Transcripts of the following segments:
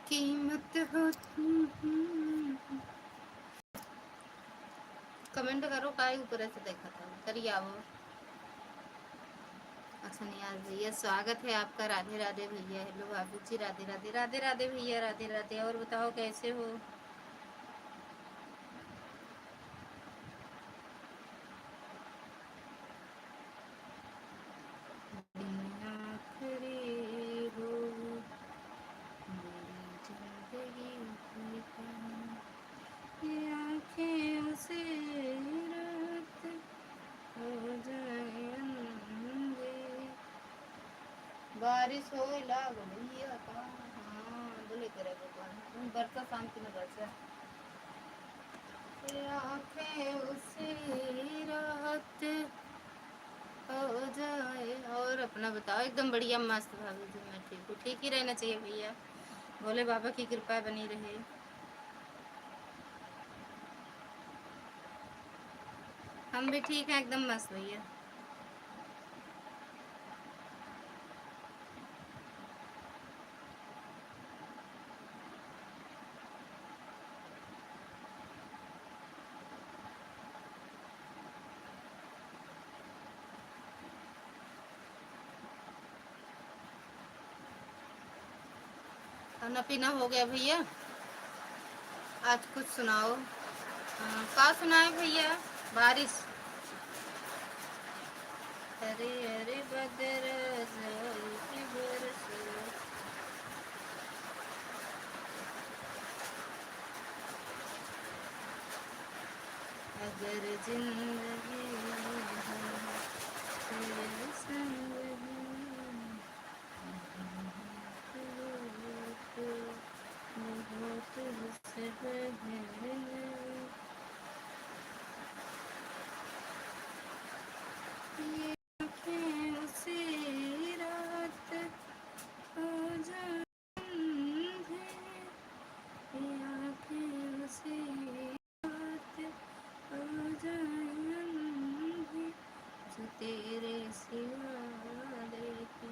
कीमत हो। कमेंट करो काय ऊपर ऐसे देखा था करिए आओ। अच्छा नियाज भैया स्वागत है आपका। राधे राधे भैया। हेलो बाबू जी। राधे राधे। राधे राधे भैया। राधे राधे। और बताओ कैसे हो। आखिरी हो मेरी जिंदगी की, ये आँखें उसे रात हो जाए अंधेरी। बारिश हो लाग भैया का। हाँ बोले करे भगवान बरसा शांति में बरसा। ये आँखें उसे रात हो जाए। और अपना बताओ। एकदम बढ़िया मस्त भाभी जी। मैं ठीक हूँ। ठीक ही रहना चाहिए भैया। भोले बाबा की कृपा बनी रहे। हम भी ठीक हैं एकदम मस्त भैया। खाना पीना हो गया भैया। आज कुछ सुनाओ। का सुनाए भैया। बारिश। हरे हरे बदर जाए बरस। अगर जिंदगी तेरे संग तो बहुत से ये आँखें उसी रात हो जाए अंधेरी। ये आँखें उसी रात हो जाए अंधेरी, जो तेरे सिवा देखे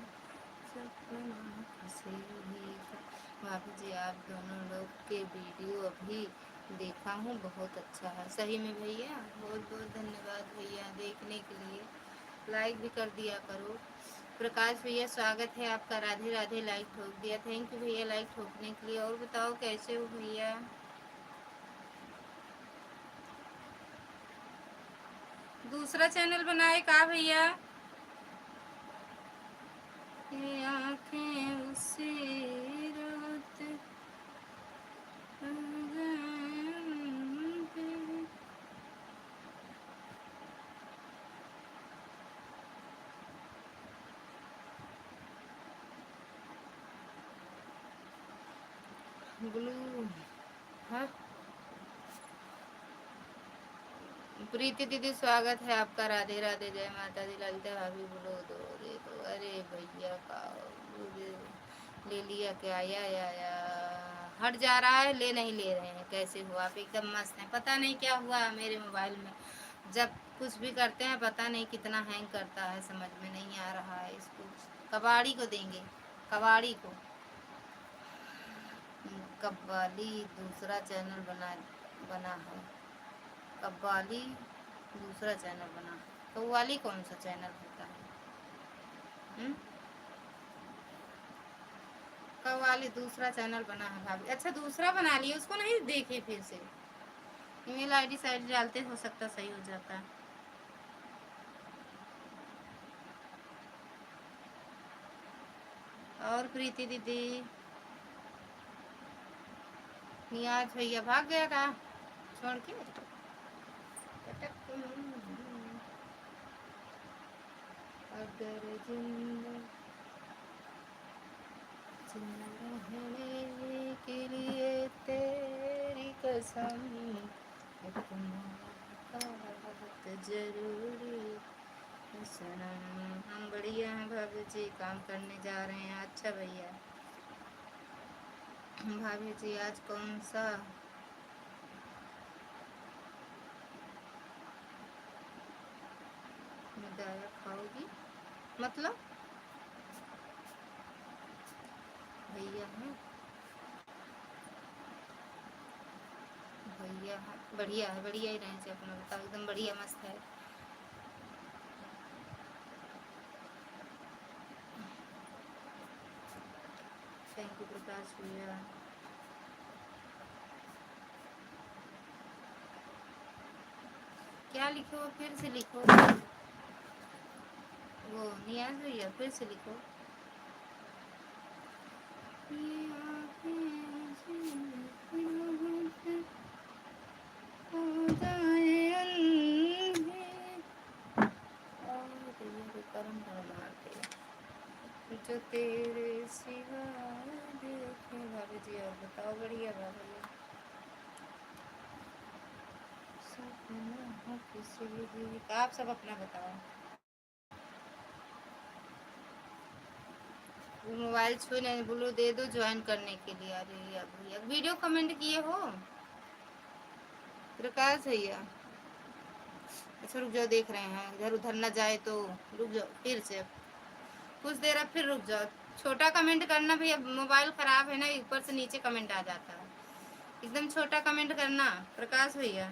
सपना किसी का। भाभी जी आप दोनों लोग के वीडियो अभी देखा हूँ बहुत अच्छा है। सही में भैया बहुत बहुत धन्यवाद भैया देखने के लिए। लाइक भी कर दिया करो। प्रकाश भैया स्वागत है आपका। राधे राधे। लाइक ठोक दिया। थैंक यू भैया लाइक ठोकने के लिए। और बताओ कैसे हो भैया। दूसरा चैनल बनाए का भैया। ये आँखें उसी रात हो जाए अंधेरी। ब्लू हाँ। प्रीति दीदी स्वागत है आपका। राधे राधे। जय माता दी। ललिता भाभी बोलो दो दे दो। अरे भैया का ले लिया क्या। या हट जा रहा है। ले नहीं ले रहे हैं। कैसे हो आप। एकदम मस्त हैं। पता नहीं क्या हुआ मेरे मोबाइल में। जब कुछ भी करते हैं पता नहीं कितना हैंग करता है। समझ में नहीं आ रहा है। इसको कबाड़ी को देंगे। कबाड़ी को। कव्वाली दूसरा चैनल बना है। कव्वाली दूसरा चैनल बना। कव्वाली कौन सा चैनल होता है। कव्वाली दूसरा चैनल बना है भाभी। अच्छा दूसरा बना लिए। उसको नहीं देखे फिर से। ईमेल आईडी साइड डालते हो सकता सही हो जाता। और प्रीति दीदी। नियाज भैया भाग गया था छोड़ के। अगर रहने के लिए तेरी कसम एक मुलाकात जरूरी है सनम। हम बढ़िया हैं भाभी जी। काम करने जा रहे हैं। अच्छा भैया। भाभी जी आज कौन सा मिठाई खाओगी। मतलब भैया हैं भैया बढ़िया है, बढ़िया ही रहना चाहिए। अपना बताओ, एकदम बढ़िया मस्त है। थैंक यू प्रकाश भैया। क्या लिखो, फिर से लिखो। वो नियाज भैया फिर से लिखो। जो तेरे सिवा देखे वाले जी। और बताओ, बढ़िया भैया। आप सब अपना बताओ। वो मोबाइल छू नहीं, बोलो दे दो ज्वाइन करने के लिए। अरे भैया वीडियो कमेंट किए हो प्रकाश भैया? अच्छा रुक जाओ, देख रहे हैं इधर उधर न जाए तो। रुक जाओ, फिर से कुछ देर अब फिर रुक जाओ। छोटा कमेंट करना भैया, मोबाइल खराब है ना, ऊपर से नीचे कमेंट आ जाता है। एकदम छोटा कमेंट करना प्रकाश भैया।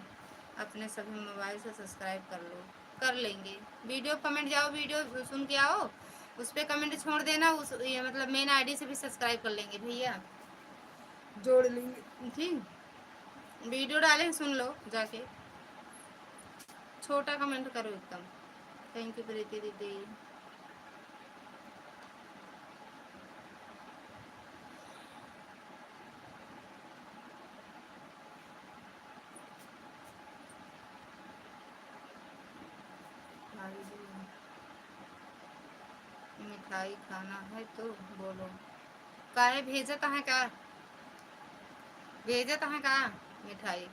अपने सभी मोबाइल से सब्सक्राइब कर लो, कर लेंगे। वीडियो कमेंट जाओ, वीडियो सुन के आओ, उस पर कमेंट छोड़ देना। उस ये मतलब मेन आईडी से भी सब्सक्राइब कर लेंगे भैया, जोड़ लेंगे। ठीक, वीडियो डालें सुन लो जाके। छोटा कमेंट करो एकदम। थैंक यू प्रीति दीदी। मिठाई खाना है तो बोलो। काहे भेजा कहाँ का, भेजा कहाँ का मिठाई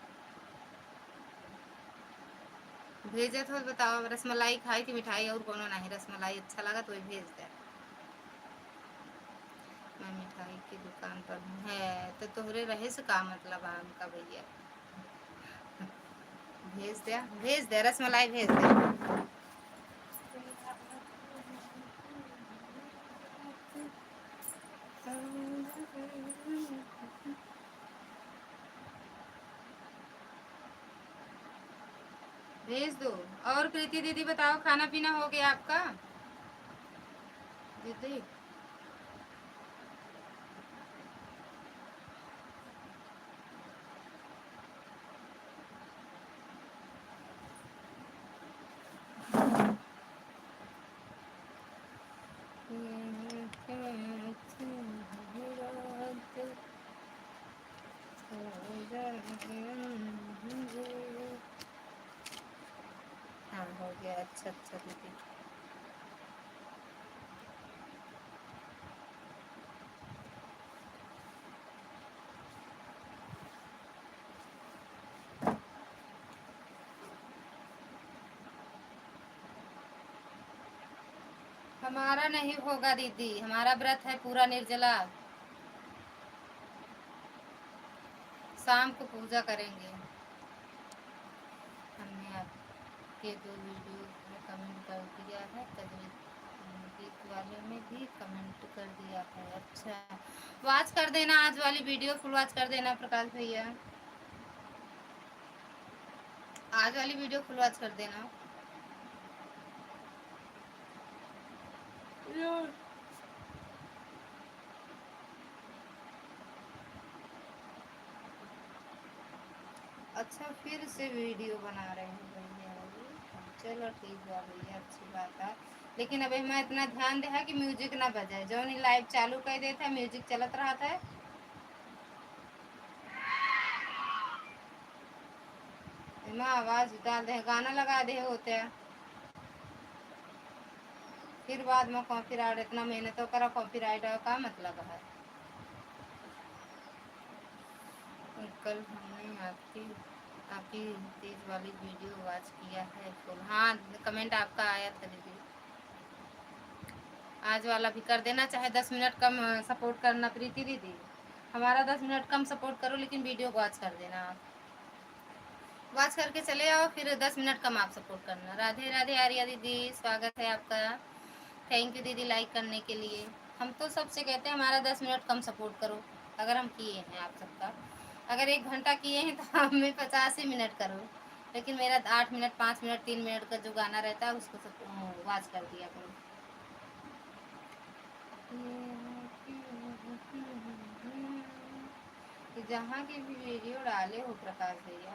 भेजा तो बताओ। रसमलाई खाई थी, मिठाई और कोनो नहीं। रसमलाई अच्छा लगा तो भेज दे। मैं मिठाई की दुकान पर हूँ है तो तोहरे रहे से का मतलब आम का भैया। भेज दे, भेज दे, रसमलाई भेज दे। भेज दो। और प्रीति दीदी बताओ, खाना पीना हो गया आपका दीदी? हाँ हो गया। अच्छा अच्छा दीदी। हमारा नहीं होगा दीदी, हमारा व्रत है पूरा निर्जला। शाम को पूजा करेंगे। हमने आपके 2 वीडियो में कमेंट कर दिया है, गीत वाले में भी कमेंट कर दिया है। अच्छा, वॉच कर देना आज वाली वीडियो, फुल वॉच कर देना प्रकाश भैया। आज वाली वीडियो फुल वॉच कर देना। अच्छा, फिर से वीडियो बना रहे हैं भैया। चलो ठीक है भैया, अच्छी बात है। लेकिन अभी मैं इतना ध्यान दे कि म्यूजिक ना बजाए। जो नहीं लाइव चालू कर देता है, म्यूजिक चलत रहा था। इमा आवाज डाल दे, गाना लगा दे होते हैं। फिर बाद में कॉपीराइट, इतना मेहनत तो करा, कॉपीराइट का मतलब है। कल हमने आपकी तेज वाली वीडियो वॉच किया है फुल। हाँ, कमेंट आपका आया था दीदी। आज वाला भी कर देना, चाहे 10 मिनट कम सपोर्ट करना प्रीति दीदी। हमारा 10 मिनट कम सपोर्ट करो, लेकिन वीडियो वॉच कर देना। आप वॉच करके चले आओ, फिर 10 मिनट कम आप सपोर्ट करना। राधे राधे आर्या दीदी, स्वागत है आपका। थैंक यू दीदी लाइक करने के लिए। हम तो सबसे कहते हैं हमारा 10 मिनट कम सपोर्ट करो, अगर हम किए हैं आप सबका। अगर 1 घंटा किए हैं तो हमें 85 मिनट करो, लेकिन मेरा 8 मिनट 5 मिनट 3 मिनट का जो गाना रहता है उसको सब वाच कर दिया करो। जहाँ की भी वीडियो डाले हो प्रकाश भैया,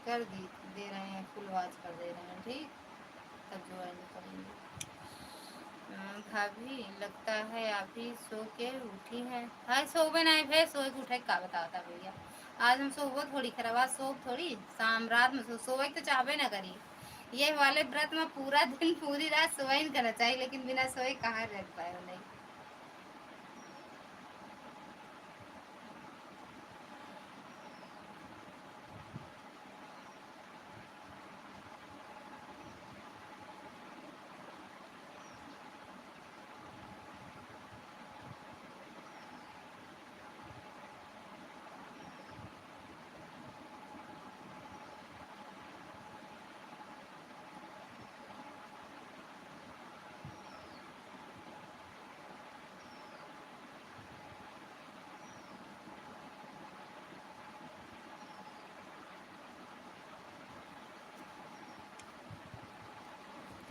कर दे रहे हैं, फुल वाच कर दे रहे हैं, ठीक, तब ज्वाइन करेंगे। भाभी लगता है आप ही सो के उठी हैं। हाँ सोबे नहीं भे, सो के उठे का बताता भैया, आज हम सोबो थोड़ी खराब, आज सोब थोड़ी, शाम रात में सोवे तो चाहबे ना करी। ये वाले व्रत में पूरा दिन पूरी रात सोए नहीं करना चाहिए, लेकिन बिना सोए कहाँ रह पाए नहीं।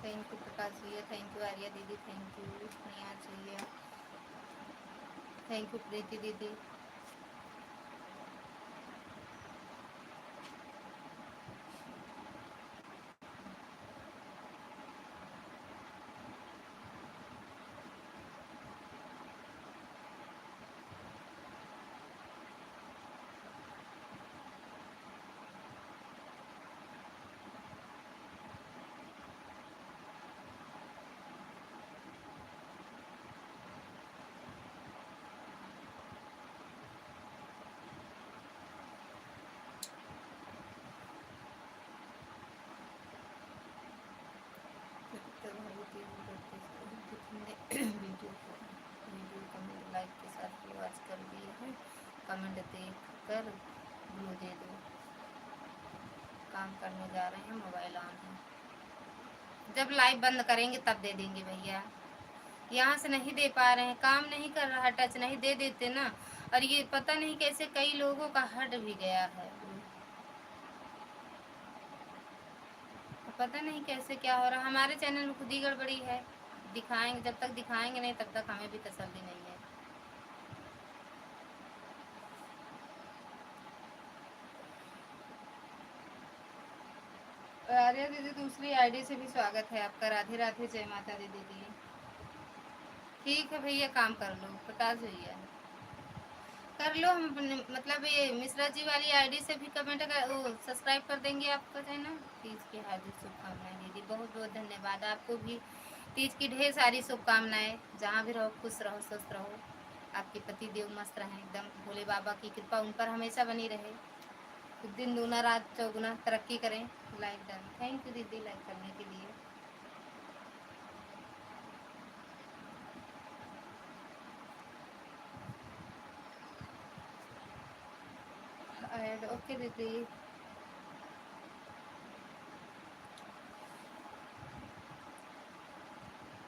थैंक यू प्रकाश भैया, थैंक यू आर्या दीदी, थैंक यू स्नेहा भैया, थैंक यू प्रीति दीदी। वीडियो कमेंट लाइक के साथ वॉच कर दिए हैं, कमेंट देख कर ब्लू दे दो। काम करने जा रहे हैं, मोबाइल ऑन है, जब लाइव बंद करेंगे तब दे देंगे भैया। यहाँ से नहीं दे पा रहे हैं, काम नहीं कर रहा, टच नहीं दे देते ना। और ये पता नहीं कैसे कई लोगों का हट भी गया है, पता नहीं कैसे क्या हो रहा। हमारे चैनल में खुद ही गड़बड़ी है, दिखाएंगे, जब तक दिखाएंगे नहीं तब तक हमें भी तसल्ली नहीं है। अरे दीदी दूसरी आईडी से भी स्वागत है आपका, राधे राधे, जय माता दी दीदी। ठीक है भैया, काम कर लो प्रकाश भैया, कर लो। हम मतलब ये मिश्रा जी वाली आईडी से भी कमेंट कर, वो सब्सक्राइब कर देंगे आपका चैनल। तीज की हार्दिक शुभकामनाएं दीदी, बहुत बहुत धन्यवाद आपको भी, तीज की ढेर सारी शुभकामनाएं। जहाँ भी रहो खुश रहो स्वस्थ रहो, आपके पति देव मस्त रहें एकदम, भोले बाबा की कृपा उन पर हमेशा बनी रहे, दिन दूना रात चौगुना तरक्की करें। लाइक डन, थैंक यू दीदी लाइक करने के लिए। ओके दीदी,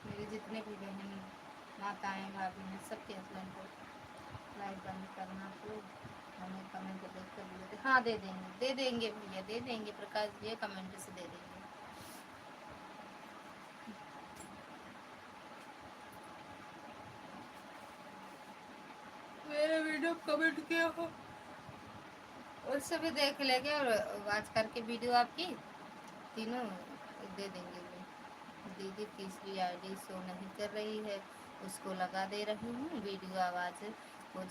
मेरे जितने भी बहन माताएं भाभी हैं सबके हस्बैंड को लाइक बंद करना, तो हमें कमेंट देख कर दिए। हाँ दे देंगे भैया, दे देंगे प्रकाश भैया, कमेंट से दे देंगे। मेरा वीडियो कमेंट किया हो उससे भी देख लेंगे, और वॉच करके वीडियो आपकी तीनों दे देंगे। दीदी तीसरी आईडी शो नहीं कर रही है, उसको लगा दे रही हूँ, वीडियो आवाज़ हो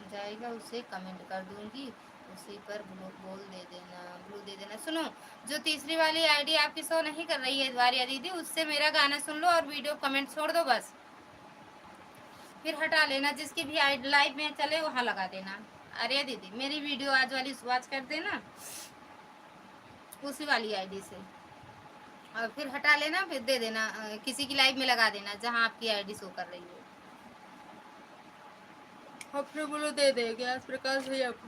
जाएगा उसे कमेंट कर दूंगी, उसी पर बोल दे देना, ब्लू दे देना। सुनो, जो तीसरी वाली आईडी आपकी शो नहीं कर रही है द्वारिया दीदी, उससे मेरा गाना सुन लो और वीडियो कमेंट छोड़ दो बस, फिर हटा लेना, जिसकी भी आईडी लाइव में चले वहाँ लगा देना। अरे दीदी मेरी वीडियो आज वाली वॉच कर देना उसी वाली आईडी से, और फिर हटा लेना, फिर दे देना, किसी की लाइव में लगा देना जहाँ आपकी आईडी शो कर रही हो। अपने बोलो दे देंगे आज प्रकाश भैया को।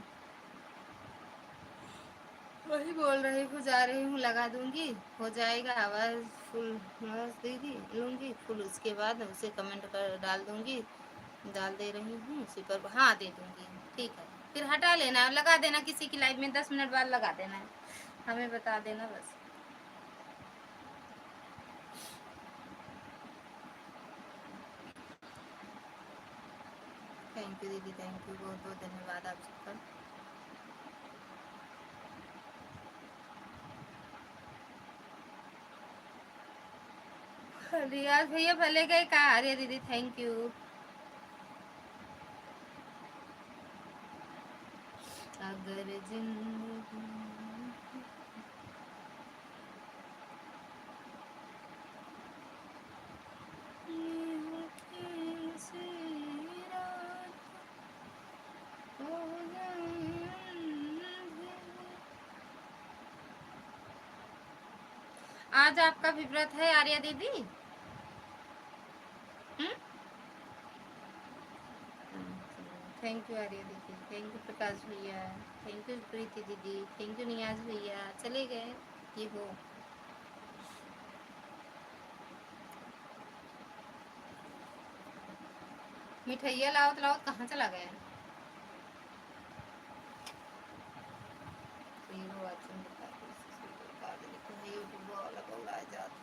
वही बोल रही हूँ, जा रही हूँ, लगा दूंगी, हो जाएगा। आवाज़ फुल आवाज़ दे लूँगी फुल, उसके बाद उसे कमेंट कर डाल दूंगी। डाल दे रही हूँ उसी पर, हाँ दे दूंगी। ठीक है, फिर हटा लेना, लगा देना किसी की लाइव में, 10 मिनट बाद लगा देना है, हमें बता देना बस। थैंक यू दीदी, थैंक यू, बहुत बहुत धन्यवाद आप सबका। रियाज भैया भले गए कहा, अरे दीदी थैंक यू। अगर जिंदगी आज आपका भी व्रत है आर्या दीदी? थैंक यू आर्या दीदी, थैंक यू प्रकाश भैया, थैंक यू प्रीति दीदी, थैंक यू नियाज भैया, चले गए ये हो। मिठाइया लाओ तो लाओ, कहाँ चला गया? यूट्यूब वाला बोला जाता।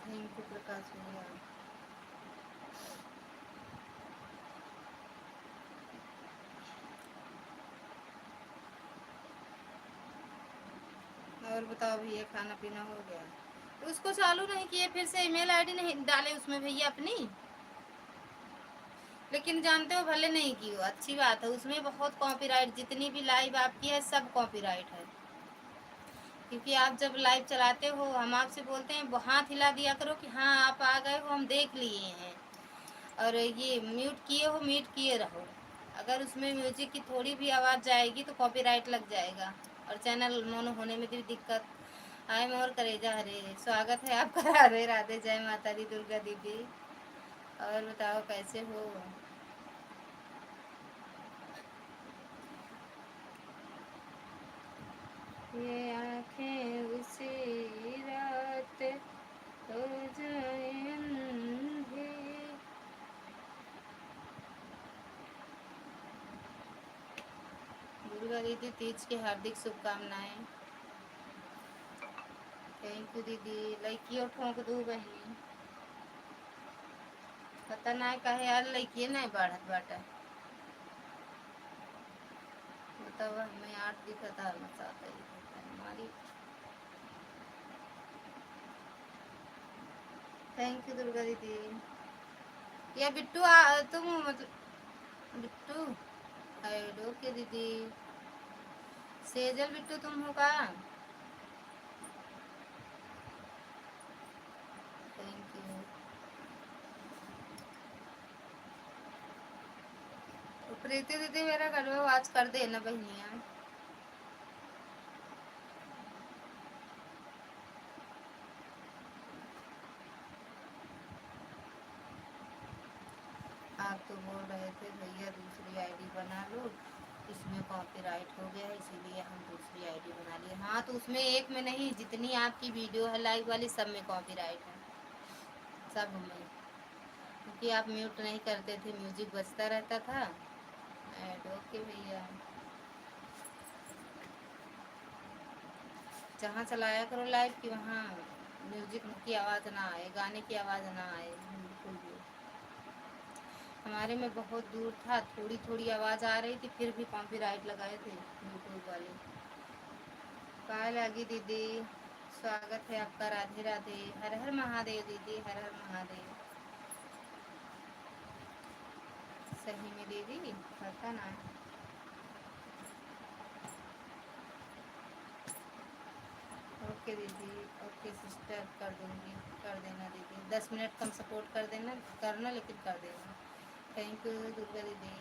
थैंक यू प्रकाश भैया। और बताओ भैया, खाना पीना हो गया? उसको चालू नहीं किए, फिर से ईमेल आईडी नहीं डाले उसमें भैया अपनी। लेकिन जानते हो, भले नहीं की हो, अच्छी बात है, उसमें बहुत कॉपीराइट, जितनी भी लाइव आपकी है सब कॉपीराइट है। क्योंकि आप जब लाइव चलाते हो, हम आपसे बोलते हैं हाथ हिला दिया करो कि हाँ आप आ गए हो, हम देख लिए हैं। और ये म्यूट किए हो, म्यूट किए रहो। अगर उसमें म्यूजिक की थोड़ी भी आवाज़ जाएगी तो कॉपीराइट लग जाएगा, और चैनल मोनो होने में भी दिक्कत। आए मोर करेजा हरे, स्वागत है आपका। राधे राधे, जय माता दी, दुर्गा दीदी। और बताओ कैसे हो? ये आँखें उसी रात हो जाए अंधे। दुर्गा दीदी, तीज की हार्दिक शुभकामनाएं। थैंक यू दीदी। लड़कियों ठोंक दू बहनी, पता ना कहे यार, लड़किए नहीं बढ़त बाटा। तब हमें 8 दिखा था मसाता ही हमारी। थैंक यू दुर्गा दीदी। या बिट्टू तुम मतलब बिट्टू ओके दीदी। सेजल बिट्टू तुम हो का? Thank U. प्रीति दीदी मेरा गलवा वाच कर देना बहनिया। आप तो बोल रहे थे भैया दूसरी आईडी बना लो, इसमें कॉपीराइट हो गया है इसीलिए हम दूसरी आईडी बना लिए। हाँ तो उसमें एक में नहीं, जितनी आपकी वीडियो है लाइव वाली सब में कॉपीराइट है, सब में। क्योंकि आप म्यूट नहीं करते थे, म्यूजिक बजता रहता था। ऐड ओके भैया। जहाँ चलाया करो लाइव की वहाँ म्यूजिक की आवाज़ ना आए, गाने की आवाज़ ना आए बिल्कुल भी। हमारे में बहुत दूर था, थोड़ी थोड़ी आवाज़ आ रही थी, फिर भी कॉपीराइट लगाए थे यूट्यूब वाले। कहाँ लगी दीदी? स्वागत है आपका। राधे राधे। हर हर महादेव दीदी, हर हर महादेव। सही में दीदी पता ना। ओके दीदी, ओके सिस्टर, कर दूँगी, कर देना दीदी। 10 मिनट कम सपोर्ट कर देना, करना लेकिन कर देना। थैंक यू दुर्गा दीदी।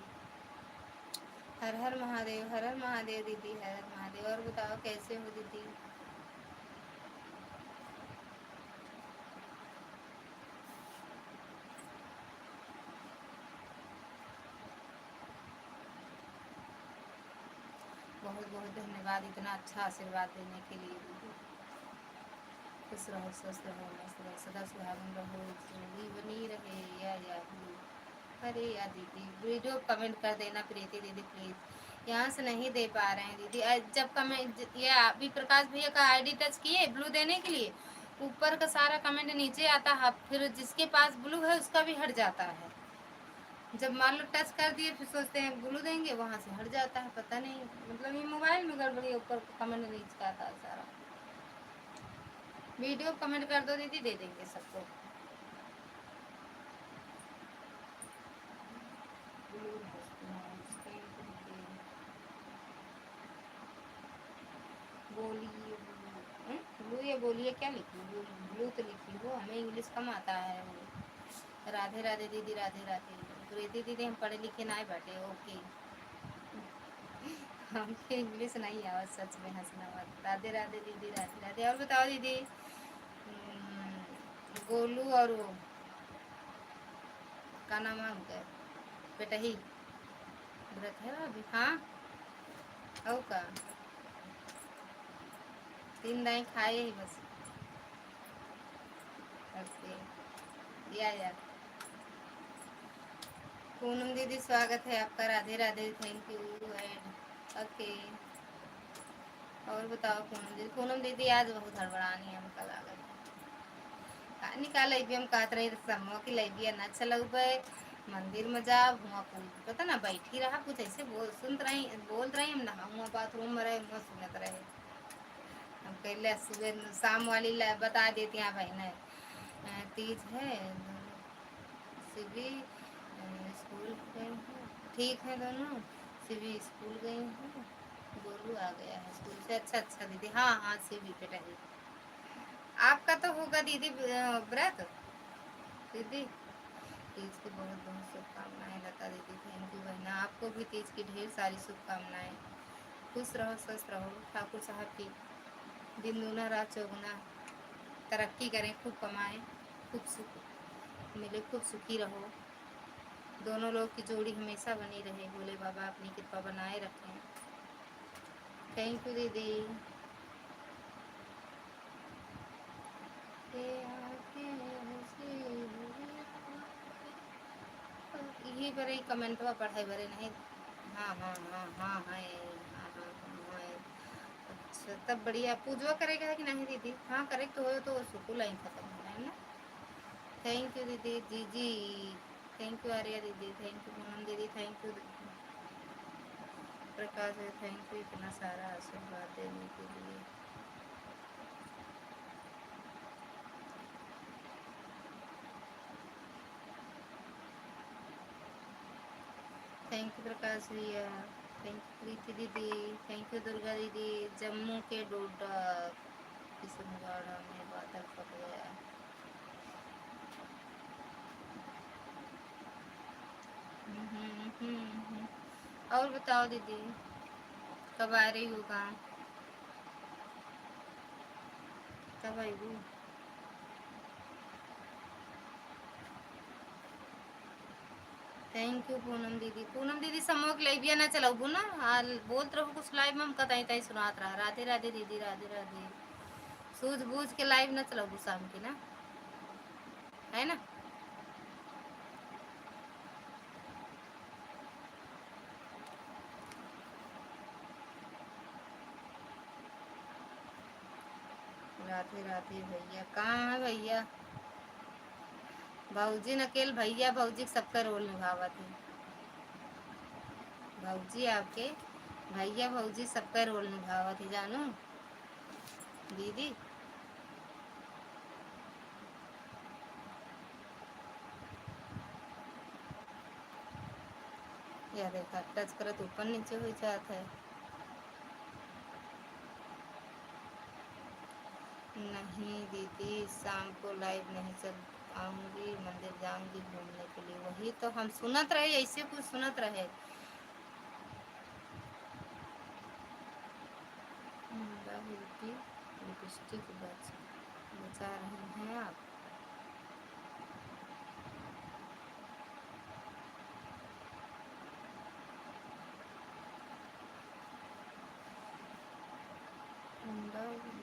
हर हर महादेव, हर हर महादेव दीदी, हर हर महादेव। और बताओ कैसे हो दीदी? बहुत बहुत धन्यवाद इतना अच्छा आशीर्वाद देने के लिए दीदी। खुश रहो, स्वस्थ रहो, मस्त रहो, सदा सुहागन रहो, जिंदगी बनी रहे या अरे या दीदी वीडियो कमेंट कर देना प्रीति दीदी प्लीज़। यहाँ से नहीं दे पा रहे हैं दीदी। जब कमेंट ये अभी प्रकाश भैया का आईडी टच किए ब्लू देने के लिए, ऊपर का सारा कमेंट नीचे आता है, फिर जिसके पास ब्लू है उसका भी हट जाता है। जब मान लो टच कर दिए फिर सोचते हैं ब्लू देंगे, वहाँ से हट जाता है, पता नहीं मतलब ये मोबाइल में गड़बड़ी। ऊपर कमेंट नीचे आता है सारा। वीडियो कमेंट कर दो दीदी, दे देंगे सबको। बोलिए ब्लू, ये बोलिए क्या लिखी? ब्लू तो लिखी हो, हमें इंग्लिश कम आता है वो। राधे राधे दीदी, राधे राधे। प्रीति दीदी हम पढ़े लिखे ना बैठे। ओके हमके इंग्लिश नहीं आवा, सच में हंसना मत। राधे राधे दीदी, राधे राधे। और बताओ दीदी गोलू और वो का नाम है उनका? बेटही व्रत है अभी? हाँ और का 3 दाएँ खाए ही बस। ओके या पूनम दीदी स्वागत है आपका। Radhe Radhe, thank U and okay. और बताओ पूनम दीदी आज बहुत हड़बड़ानी है हमका लागत। निकाल हम कहत रही समूह की लैबिया न चलब मंदिर में जा वहाँ पता ना बैठी रहा कुछ ऐसे बोल रही हम नहा वहाँ बाथरूम में रहे वहाँ सुनत रहे। हम कहले सुबह शाम वाली बता देती हैं भाई न तीज है शिवी स्कूल गए हैं, ठीक है दोनों। शिवी स्कूल गई हैं, गोलू आ गया है स्कूल से। अच्छा अच्छा दीदी, हाँ हाँ शिवी पे रही। आपका तो होगा दीदी व्रत दीदी। तीज की बहुत बहुत शुभकामनाएं लता दीदी। थैंक यू बहना, आपको भी तीज की ढेर सारी शुभकामनाएं। खुश रहो, स्वस्थ रहो, ठाकुर साहब की दिन दूना रात चौगुना तरक्की करें, खूब कमाएं, खूब सुख मिले, खूब सुखी रहो। दोनों लोग की जोड़ी हमेशा बनी रहे, भोले बाबा अपनी कृपा बनाए रखें। थैंक यू दीदी। यही बड़े कमेंटवा पढ़ाई बड़े नहीं। हाँ हाँ हाँ हाँ हाँ हाँ हाँ हाँ। अच्छा तब बढ़िया पूजवा करेगा है कि नहीं दीदी? हाँ करेक्ट हो तो सुकूल लाइन खत्म है ना। थैंक यू दीदी जी जी। थैंक यू आर्या दीदी, थैंक यू पूनम दीदी, थैंक यू प्रकाश है, थैंक यू इतना सारा आशीर्वाद देने के लिए। थैंक यू प्रकाश भैया, थैंक यू प्रीति दीदी, थैंक यू दुर्गा दीदी। जम्मू के डोडा किशनगढ़ में बादल फट गया। और बताओ दीदी, कब आ रही हो, कहाँ कब आई हो? थैंक यू पूनम दीदी। पूनम दीदी समूह के लाइव ना चलाऊ ना, बोलते रहो कुछ लाइव में, हम कतई तई सुनात रहा। राधे राधे दीदी, राधे राधे। सूझ बूझ के लाइव ना चलाऊ शाम की ना, है ना। राधे राधे भैया, कहाँ है भैया? भाऊजी न अकेले भैया भाऊजी सबका रोल निभावा थे। भाऊजी आपके भैया भाऊजी सबका रोल निभावा थे जानू दीदी। या देखा टच करत ऊपर नीचे हो जाता है। नहीं दीदी, शाम को लाइव नहीं चल आऊंगी, मंदिर जाऊंगी घूमने के लिए। वही तो हम सुनत रहे, ऐसे कुछ सुनत रहे। लिपस्टिक बचा रहे हैं आप?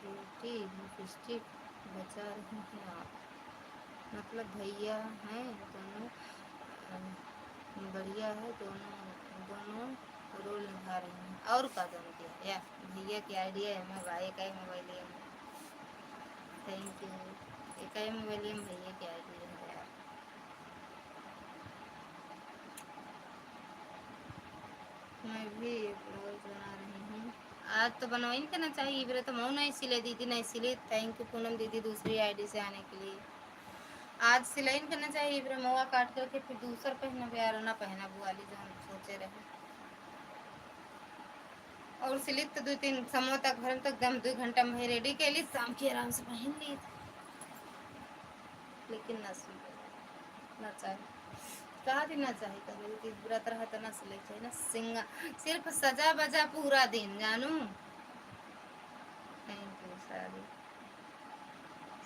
ब्यूटी लिपस्टिक बचा रहे हैं आप, मतलब भैया हैं दोनों, बढ़िया है दोनों, दोनों रोल निभा रहे हैं। और का दोनों किया या भैया की आइडिया है, मैं भाई का ही मोबाइल लिया। थैंक यू, एक ही मोबाइल में भैया की आइडिया है यार। मैं भी ब्लाउज बना रही हूँ। आज तो बनवाई नहीं करना चाहिए, इबरे तो मैं नहीं सिले दीदी, नहीं सिले। थैंक यू पूनम दीदी दूसरी आईडी से आने के लिए। आज सिलाई नहीं करना चाहिए, इबरे मवा काट करके फिर दूसरा पहना यार, ना पहना बुआली जो हम सोचे रहे। और सिलित तो 2-3 समय तक घर तक दम 2 घंटा में रेडी के लिए, शाम के आराम से पहन ली। लेकिन ना सुन ना चाहे, कहा दिन ना चाहे कभी कि व्रत रहा तो ना सिले चाहिए ना, सिंगा सिर्फ सजा बजा पूरा दिन जानू। थैंक यू सारी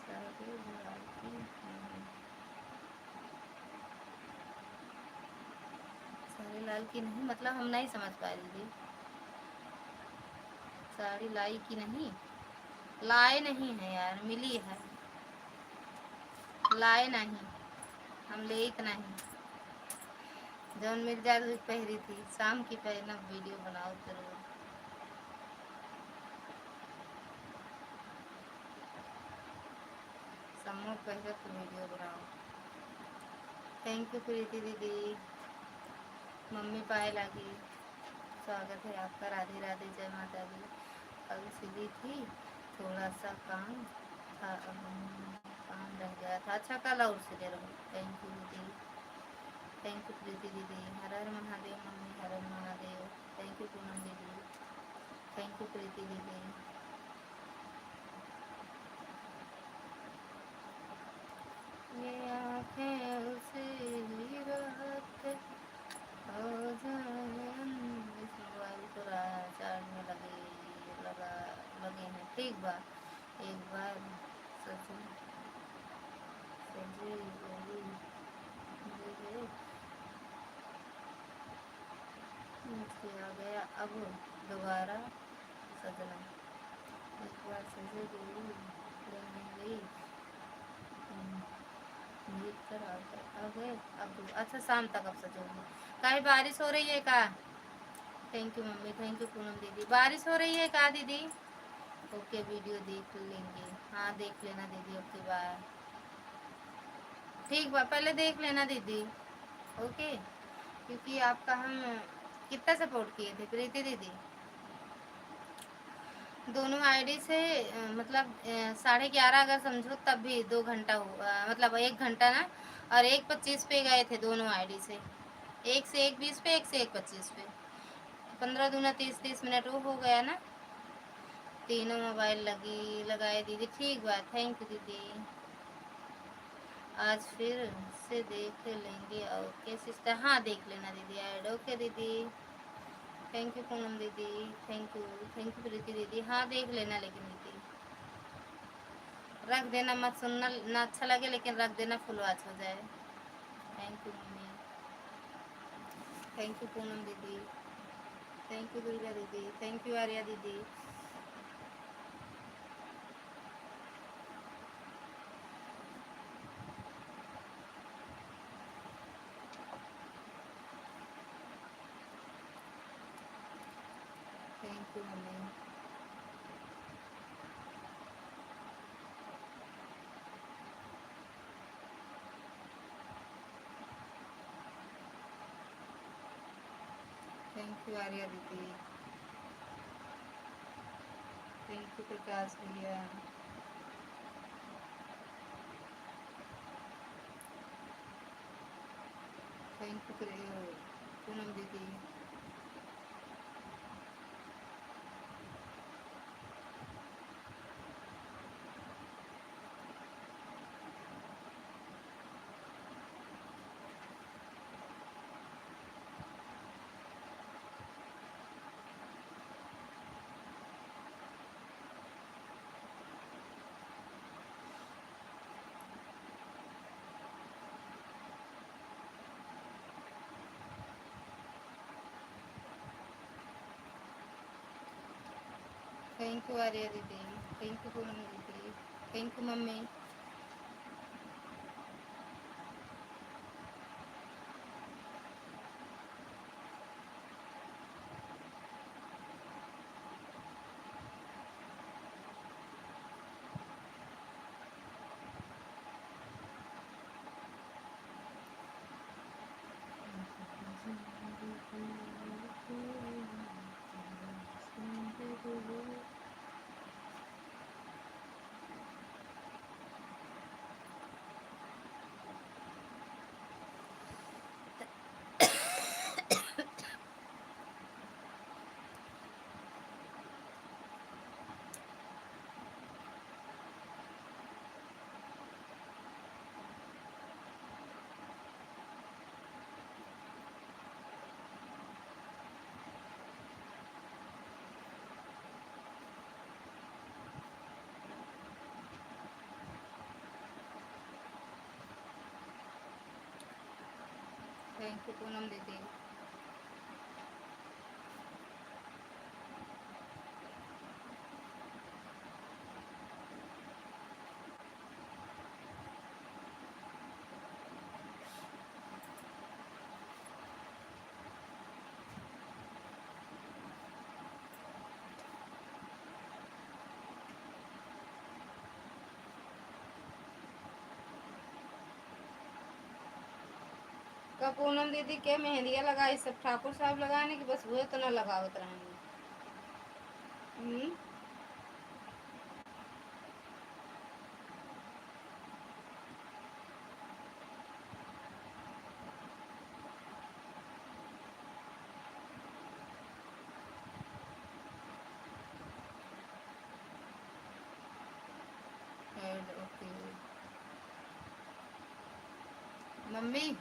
सारी सारी लाल की नहीं, मतलब हम नहीं समझ पा रही। साड़ी लाई की नहीं? लाए नहीं है यार, मिली है, लाए नहीं, हम ले नहीं। जौन मिल जाए पहरी थी, शाम की पहना वीडियो बनाओ जरूर। समूह पहले तो वीडियो बनाओ। थैंक यू प्रीति दीदी। मम्मी पाए लगी, स्वागत है आपका, राधे राधे, जय माता दी। कल सिली थी, थोड़ा सा काम था, काम रह गया था। अच्छा कल और सिले रहो। थैंक यू दीदी, थैंक यू प्रीति दीदी। हर हर Mahadev mummy, Har Har Mahadev. Thank you Poonam दीदी, थैंक यू प्रीति दीदी। ये आँखें उसी रात हो जाए, इस मोबाइल को चार्ज में लगे हैं। ठीक बा, एक बार सची सजी बोली नीचे आ गया, अब दोबारा सजना। एक बार सजी बोली लेने गई, भीतर आ गए। अब अच्छा शाम तक अब सजूंगी। काहे बारिश हो रही है का? Thank you mummy, thank you Poonam दीदी। बारिश हो रही है का दीदी? ओके वीडियो देख लेंगे, हाँ देख लेना दीदी। ओके बाय, ठीक बा, पहले देख लेना दीदी। ओके, क्योंकि आपका हम कितना सपोर्ट किए थे प्रीति दीदी। दोनों आईडी से मतलब 11:30 अगर समझो तब भी 2 घंटा हुआ, मतलब 1 घंटा ना, और 1:25 पे गए थे दोनों आईडी से, 1 से 1:20 पे, 1 से 1:25 पे, 15 दूना 30 मिनट वो हो गया ना। तीनों मोबाइल लगाए दीदी, ठीक बात, थैंक यू दीदी। आज फिर से देख लेंगे, ओके सिस्टर, हाँ देख लेना दीदी ऐड, ओके दीदी। थैंक यू पूनम दीदी, थैंक यू प्रीति दीदी, हाँ देख लेना, लेकिन दीदी रख देना मत, सुनना ना अच्छा लगे लेकिन रख देना, फुल वॉच हो जाए। Thank you mummy, thank you Poonam दीदी, थैंक यू दुर्गा दीदी, थैंक यू आर्या दीदी। Thank you mummy. Thank you Arya दीदी, थैंक यू प्रकाश भैया, थैंक यू पूनम दीदी। थैंक यू आर्या दीदी, थैंक यू पूनम दीदी, thank you mummy. Thank you Poonam दीदी। का पूनम दीदी के मेहंदियाँ लगाई सब ठाकुर साहब लगाने की, बस वो तो ना लगावत रहेंगे। ओके मम्मी,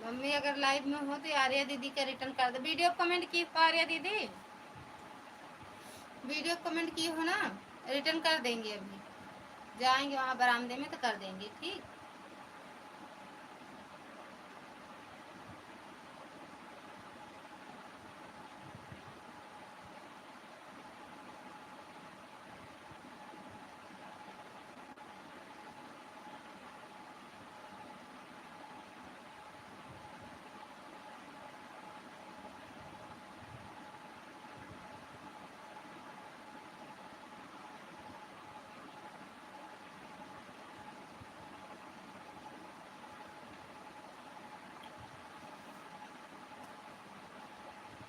मम्मी अगर लाइव में हो तो आर्या दीदी का रिटर्न कर दो। वीडियो कमेंट की आर्या दीदी, वीडियो कमेंट की हो ना, रिटर्न कर देंगे, अभी जाएंगे वहाँ बरामदे में तो कर देंगे, ठीक।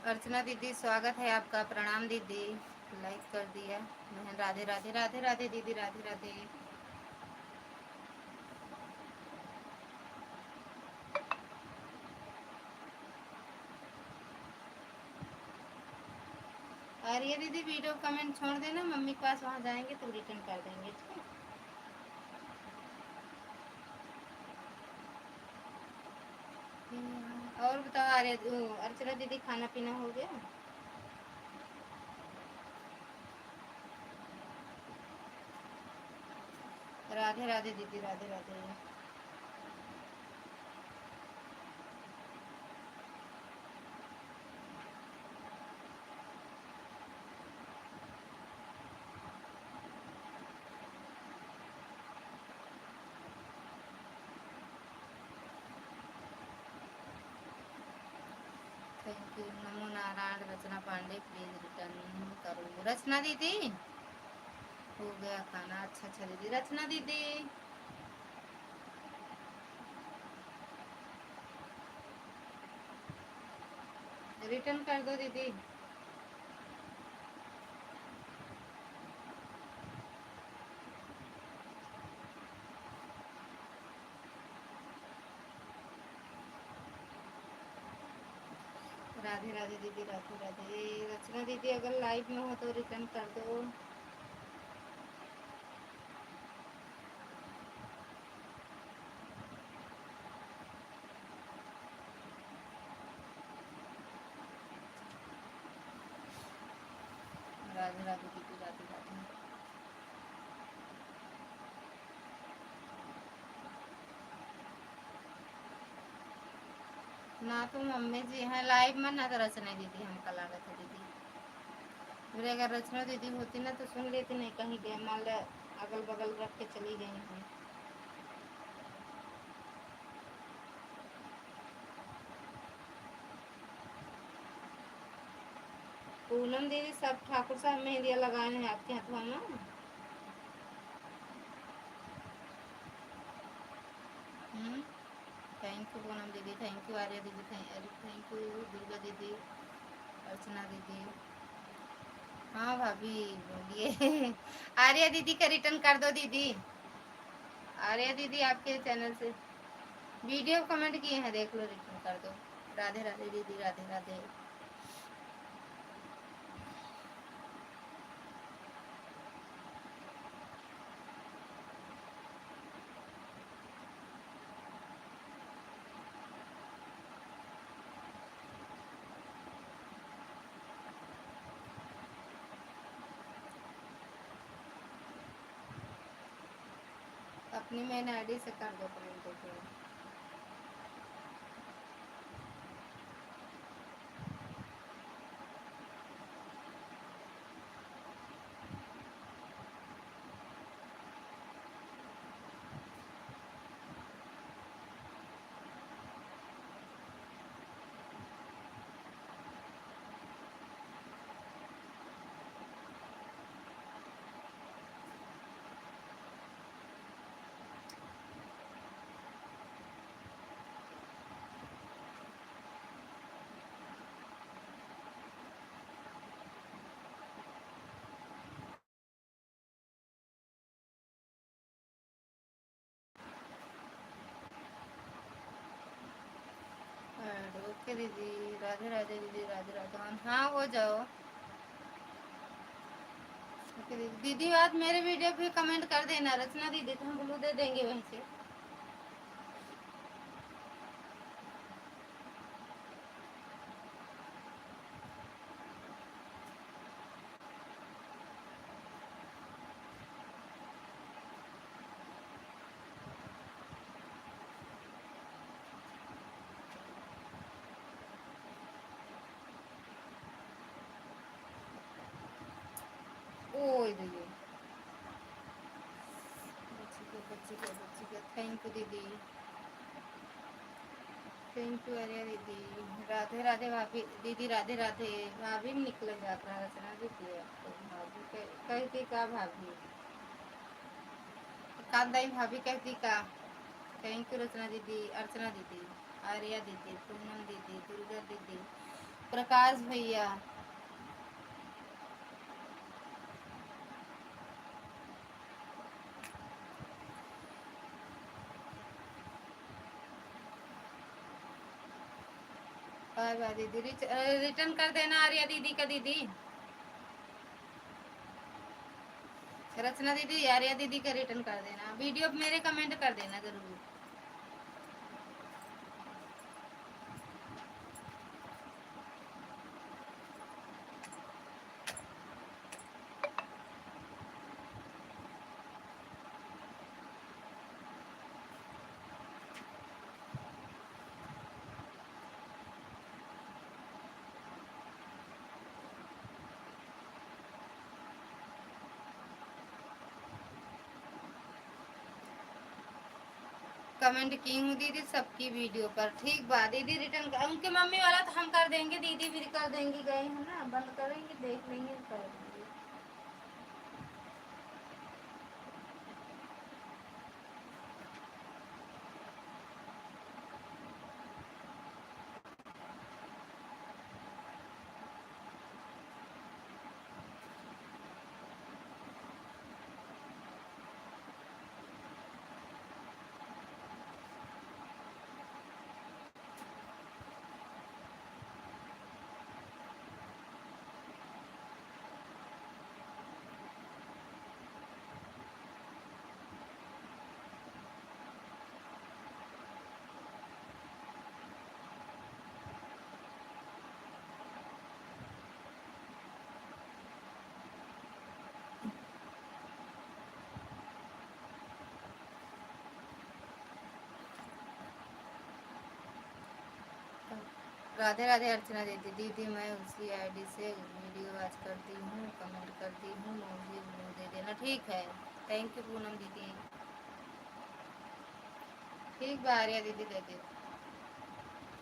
अर्चना दीदी स्वागत है आपका, प्रणाम दीदी, लाइक कर दिया। बहन राधे राधे राधे राधे दीदी, राधे राधे। आर्या दीदी वीडियो कमेंट छोड़ देना, मम्मी के पास वहाँ जाएंगे तो रिटर्न कर देंगे, ठीक है। और बताओ आर्या, अर्चना दीदी खाना पीना हो गया? राधे राधे दीदी, राधे राधे। थैंक यू, नमो नारायण। रचना पांडे प्लीज रिटर्न करो। रचना दीदी हो गया खाना? अच्छा अच्छा दीदी। रचना दीदी रिटर्न कर दो दीदी। राधे राधे दीदी, राधे राधे। रचना दीदी अगर लाइव में हो तो रिटर्न कर दो। राधे राधे दीदी, राधे राधे। ना तो मम्मी जी हैं लाइव में, ना तो रचना दीदी हमका लागत है दीदी। मेरे अगर रचना दीदी होती ना तो सुन लेती, नहीं कहीं गए, मान लो अगल बगल रख के चली गई हैं। पूनम दीदी सब ठाकुर साहब मेहंदिया लगाए हैं आपके हाथों में। थैंक यू पूनम दीदी, थैंक यू आर्या दीदी, थैंक यू दुर्गा दीदी, अर्चना दीदी। हाँ भाभी बोलिए। आर्या दीदी का रिटर्न कर दो दीदी। आर्या दीदी आपके चैनल से वीडियो कमेंट किए हैं, देख लो, रिटर्न कर दो। राधे राधे दीदी, राधे राधे। अपनी मेन आईडी से कर दो कमेंट, देखो। ओके दीदी, राधे राधे दीदी, राधे राधे। हाँ हो जाओ। ओके दीदी, दीदी आज मेरे वीडियो पे कमेंट कर देना रचना दीदी, तो हम ब्लू दे देंगे वहीं से। ओ दीदी बच्ची को थैंक यू दीदी, थैंक यू आर्या दीदी। राधे राधे भाभी दीदी, राधे राधे भाभी में निकल जाता है रचना दीदी। आपको भाभी कहती का भाभी, कांदाई भाभी कहती का। थैंक यू रचना दीदी, अर्चना दीदी, आर्या दीदी, पूनम दीदी, दुर्गा दीदी, प्रकाश भैया, बाय बाय दीदी। रिटर्न कर देना आर्या दीदी का। दीदी रचना दीदी, आर्या दीदी का रिटर्न कर देना। वीडियो मेरे कमेंट कर देना जरूर। कमेंट की हूँ दीदी सबकी वीडियो पर। ठीक बात दीदी, रिटर्न कर। उनके मम्मी वाला तो हम कर देंगे, दीदी भी कर देंगी। गए हैं ना, बंद करेंगे, देख लेंगे, कर देंगे। राधे राधे अर्चना दीदी। दीदी मैं उसी आईडी से वीडियो वॉच करती हूँ, कमेंट करती हूँ, मुझे ब्लू दे देना। ठीक है, थैंक यू पूनम दीदी। ठीक बा आर्या दीदी, दे दे।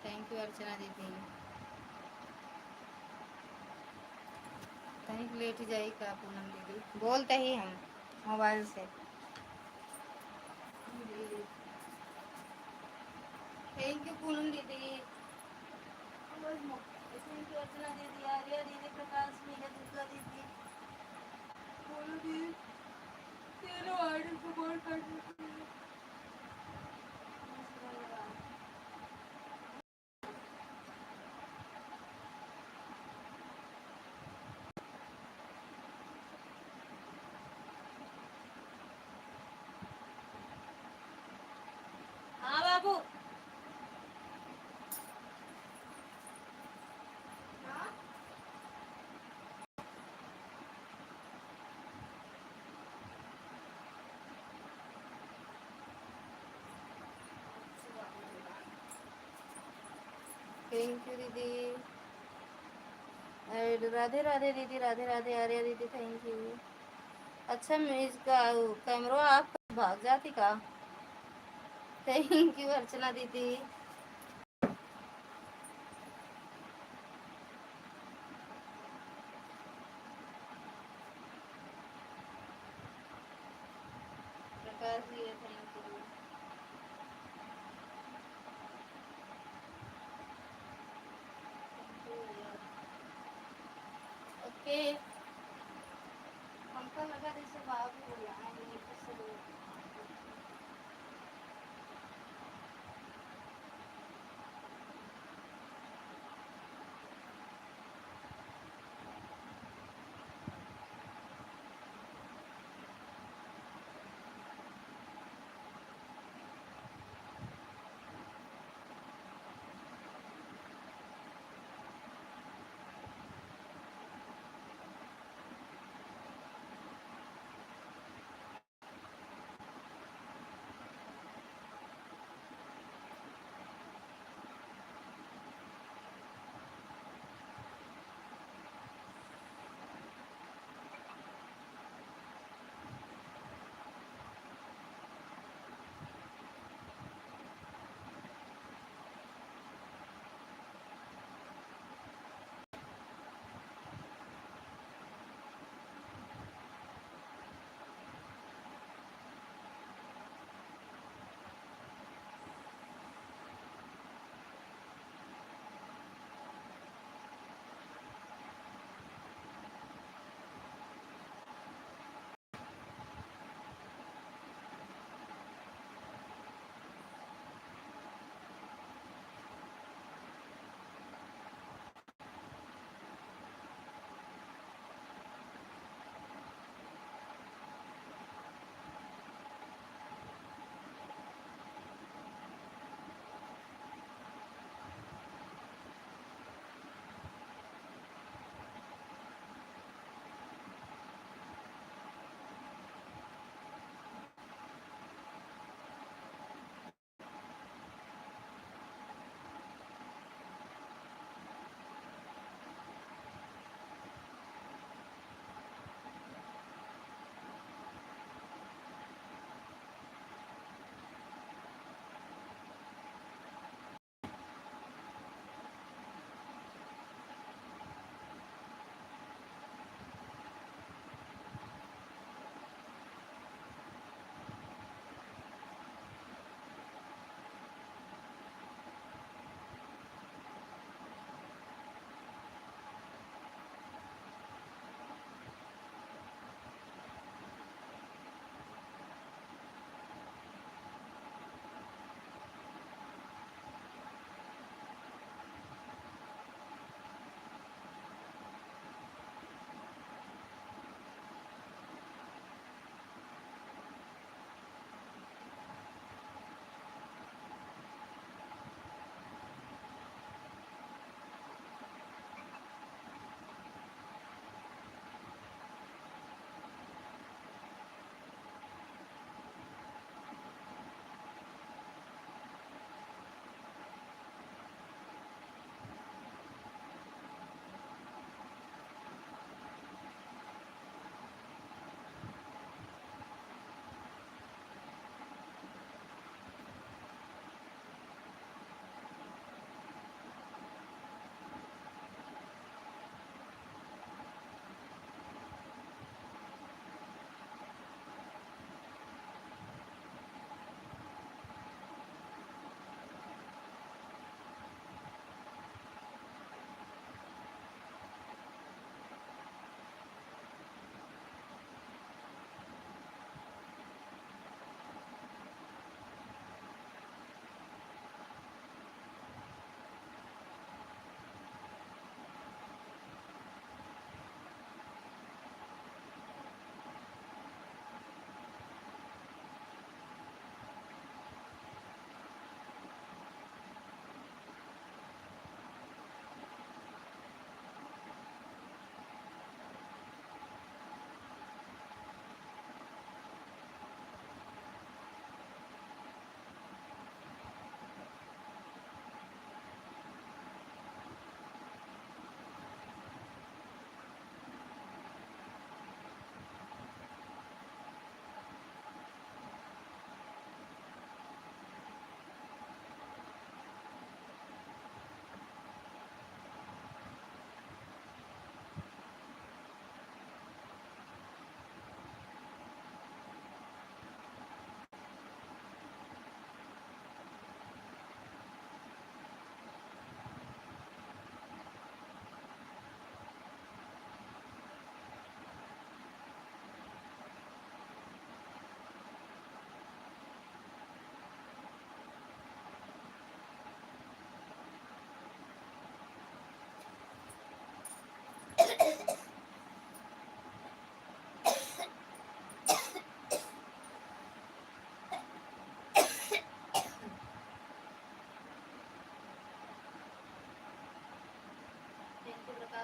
थैंक यू अर्चना दीदी। कहीं लेट जाई का पूनम दीदी? बोलते ही हम mobile Se. Thank you Poonam दीदी। थैंक यू अर्चना दीदी, आर्या दीदी, प्रकाश भैया, दुर्गा दीदी, बोलो दीदी। तीनों आईडी सपोर्ट करने के लिए हाँ बाबू। थैंक यू दीदी। राधे राधे दीदी, राधे राधे आर्या दीदी, थैंक यू। अच्छा मैं इसका कैमरा आप भाग जाती का? थैंक यू अर्चना दीदी। प्रकाश भैया थैंक यू। ओके, हमको लगा जैसे बाबू बुलाएंगे किसी लोग।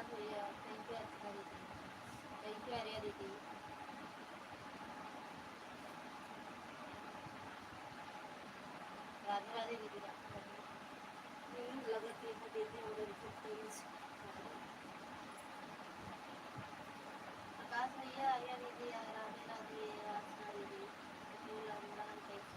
भैया, थैंक यू अर्चना दीदी, थैंक यू आर्या दीदी। राधे राधे दीदी, राधे राधे। लगे कि दीदी मुझे रिपोर्ट करी। प्रकाश भैया, आर्या दीदी, राधे राधे, अर्चना दीदी, लंदन कैसे।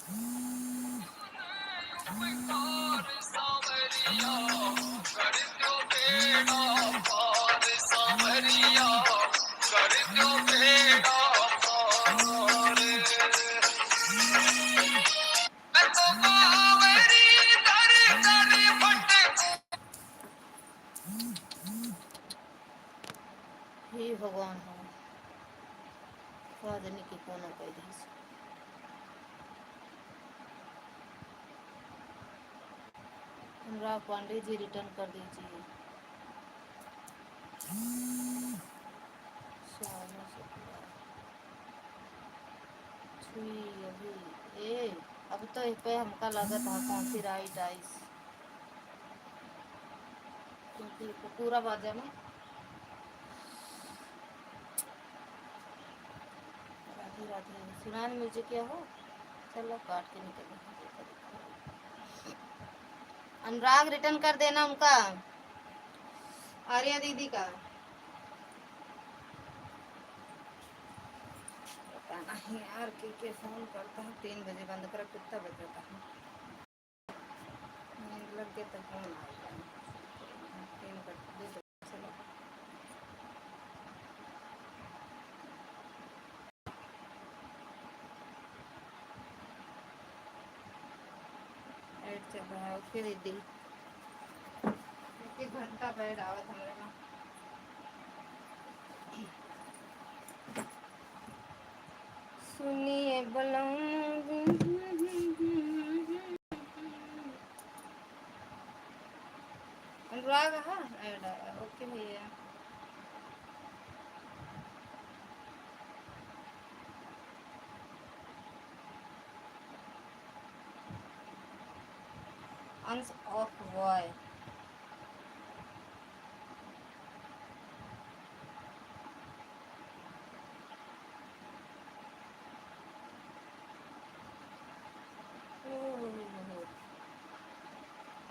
हे भगवान हो राजनी की कोनो कह दी अनुराग पांडे जी रिटर्न कर दीजिए। श्यामा शुक्ला छुई अभी ए अब तो इस पे हमका लगत है कौन सी राइट आइस क्योंकि पूरा बाजा में राधे राधे सुनान म्यूजिक क्या हो। चलो काट के निकल अनुराग रिटर्न कर देना उनका आर्या दीदी का पता नहीं यार के फोन करता है 3 बजे बंद कर कितना बज जाता है लग गया तो फोन आएगा 3 बजे चलो ऐड चल रहा है ओके दीदी 1 घंटा बैठ आवत हमारे में सुनिए बलम अनुराग हाँ ऐड आया ओके भैया अंश ऑफ बॉय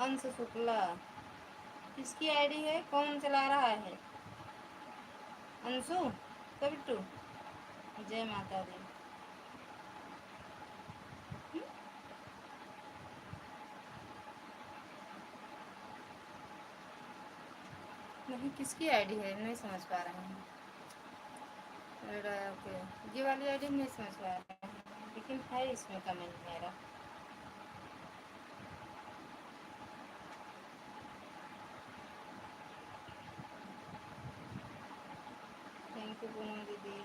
अंश शुक्ला किसकी आईडी है कौन चला रहा है अंशु कबिट्टू जय माता दी नहीं किसकी आईडी है नहीं समझ पा रहे हैं ओके ये वाली आईडी नहीं समझ पा रहे हैं लेकिन है इसमें कमेंट मेरा थैंक यू पूनम दीदी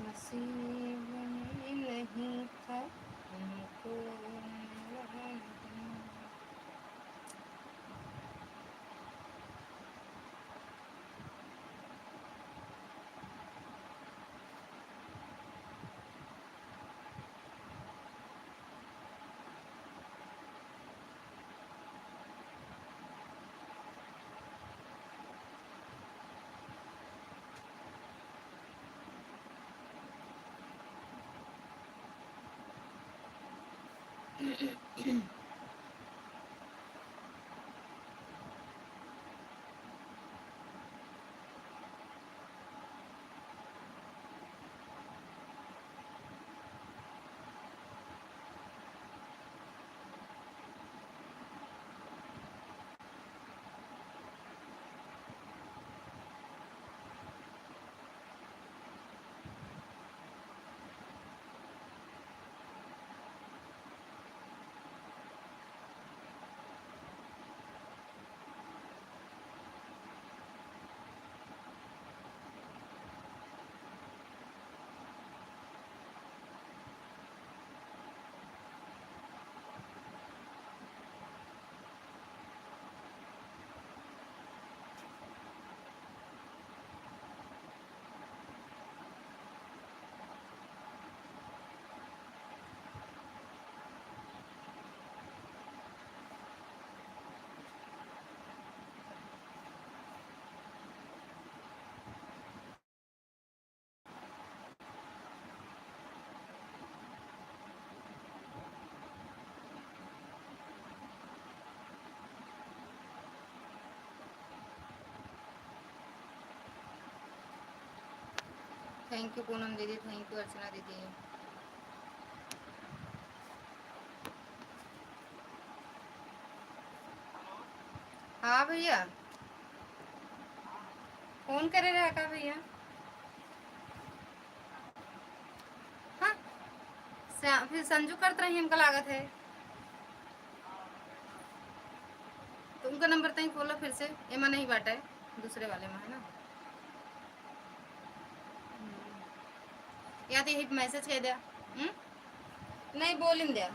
नसीब में नहीं था हमको थैंक यू पूनम दीदी, थैंक यू अर्चना दीदी। हाँ भैया, फोन करे रहा का भैया? हाँ, फिर संजू करते रही हमका लागत है। तो उनका नंबर तक खोलो फिर से, एमा नहीं बाटा है, दूसरे वाले में है ना। या तो यही मैसेज कह दिया। नहीं बोल इन दिया।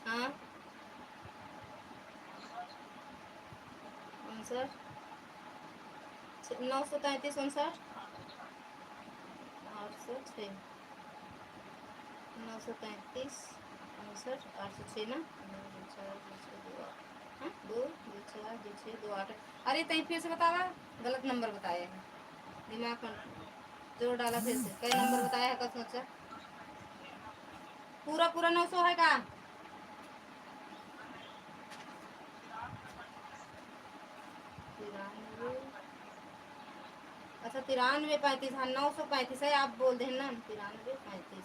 हाँ 59 933 59 806 933 59 806 ना। 2 4 2 6 2 8। अरे तई फिर से बतावा, गलत नंबर बताया है, दिमाग में जोर डाला फिर से। कई नंबर बताया है का सोचा? पूरा पूरा 900 है का? अच्छा 93 35। हाँ 935 है, आप बोल दें ना 93 35।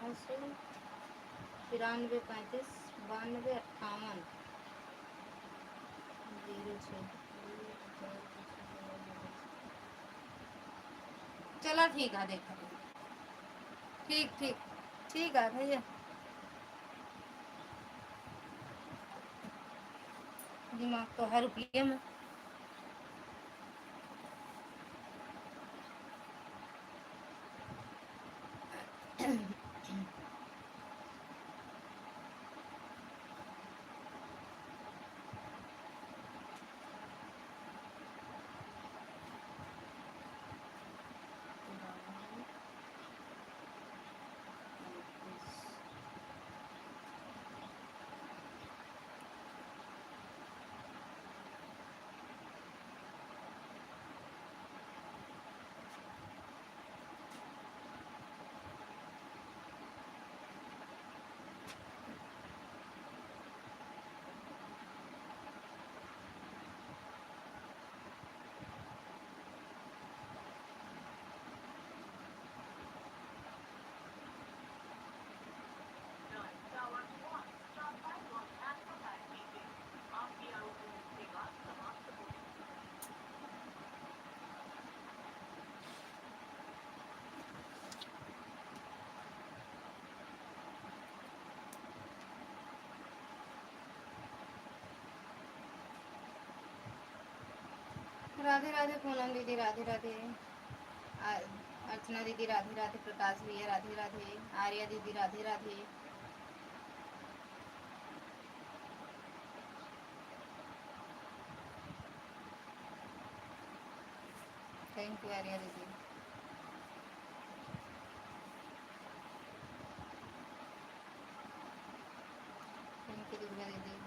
नौ सौ 93 35 92 58 06। चलो ठीक है, देखा ठीक ठीक ठीक है भैया। दिमाग तो है रुपये में। राधे राधे पूनम दीदी, राधे राधे। अर्चना दीदी राधे राधे। प्रकाश भैया राधे राधे। आर्या दीदी राधे राधे। थैंक यू आर्या दीदी। थैंक यू दुर्गा दीदी।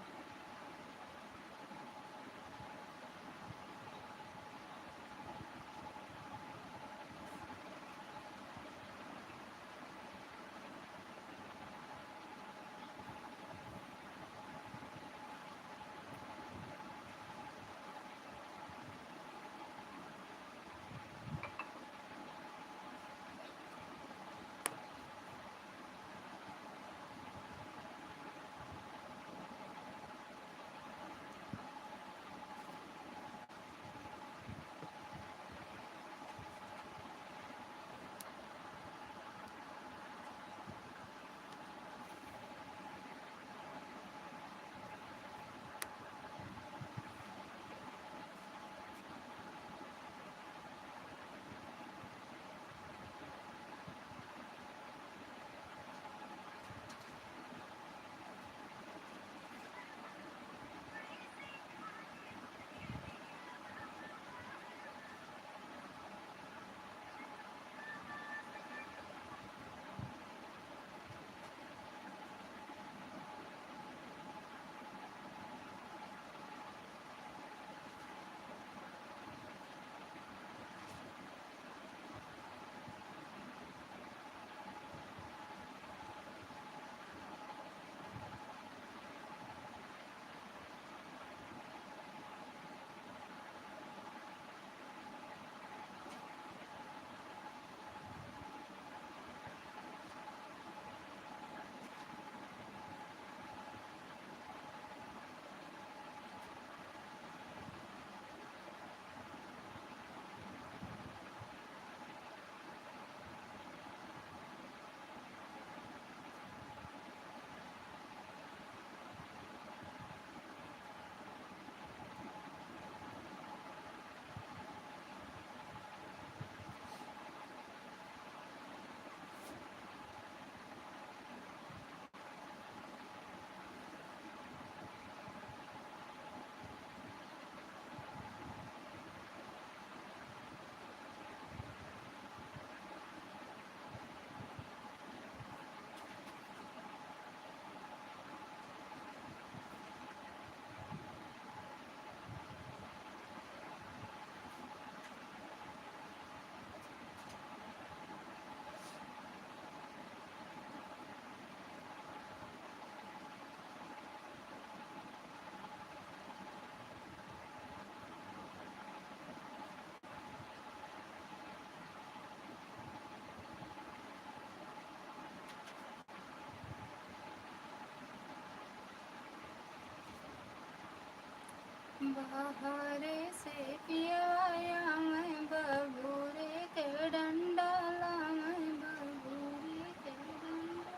बहारे से पियाया मैं बबूरे के डंडाला मैं बबूरे के डंडाला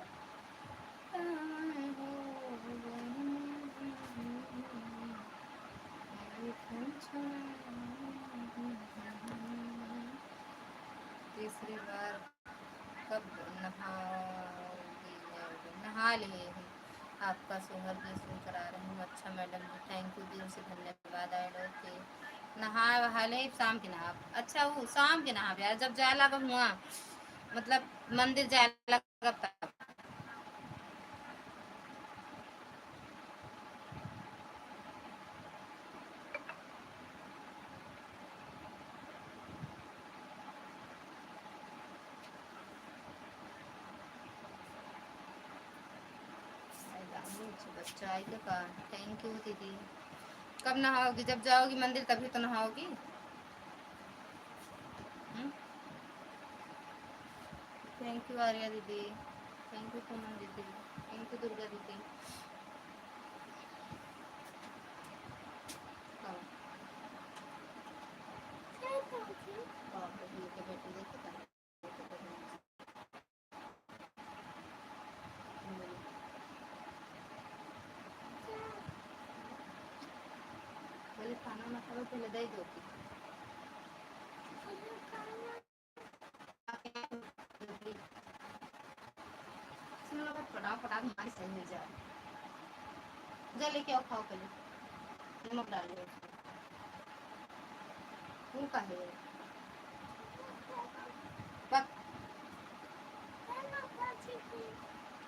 मैं हो तीसरी बार कब नहाओगी? नहा लिए हैं। आपका सोहर भी सुन कर आ रही हूँ। अच्छा मैडम जी, थैंक यू, दिल से धन्यवाद। आए ओके, नहा वहा ले, शाम के नहा। अच्छा वो शाम के नहा यार, जब जाए लगा हुआ, मतलब मंदिर जाए लगा तब। बच्चा आई का थैंक यू दीदी। कब नहाओगी? जब जाओगी मंदिर तभी तो नहाओगी। थैंक यू आर्या दीदी, थैंक यू पूनम दीदी, थैंक यू दुर्गा दीदी। पहले खाना ना खाओ, पहले दही दो। फटाफट हमारी सही मिल जाए। जा लेके आओ, खाओ पहले, नमक डाल दो। तू का है पक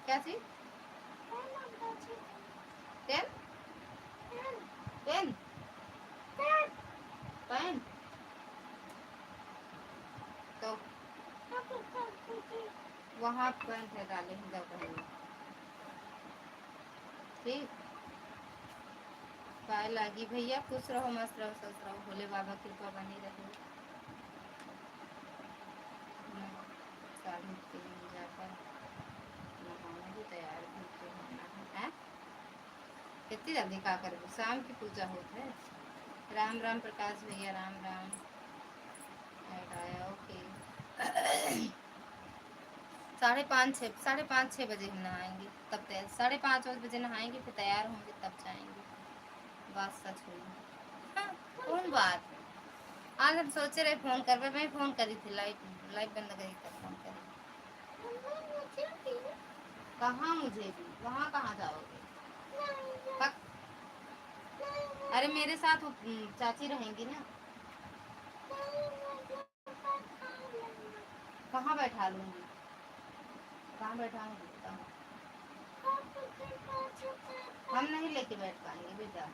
क्या चीज? पेन पेन पेन तो वहाँ पेन है, डाले ही जाओ कहीं। ठीक, पाए लागी भैया, खुश रहो, मस्त रहो, स्वस्थ रहो, भोले बाबा की कृपा बनी रहे। साढ़े 3 जाकर नहाना भी तैयार भी होना है। कितनी जल्दी का कर, शाम की पूजा होती है। राम राम प्रकाश भैया, राम राम। ऐड आया ओके। 5:30 6 बजे हम नहाएंगे, तब 5:30 बजे नहाएंगे, फिर तैयार होंगे तब जाएंगे। बात सच हुई। हाँ, कौन बात? आज हम सोचे रहे फोन कर, मैं फोन करी थी, लाइट बंद करी तब फोन करी। कहाँ मुझे भी, वहाँ कहाँ जाओगे? अरे मेरे साथ चाची रहेंगी ना। कहाँ बैठा लूंगी? कहाँ बैठाऊंगी? हम नहीं लेके बैठ पाएंगे बेटा,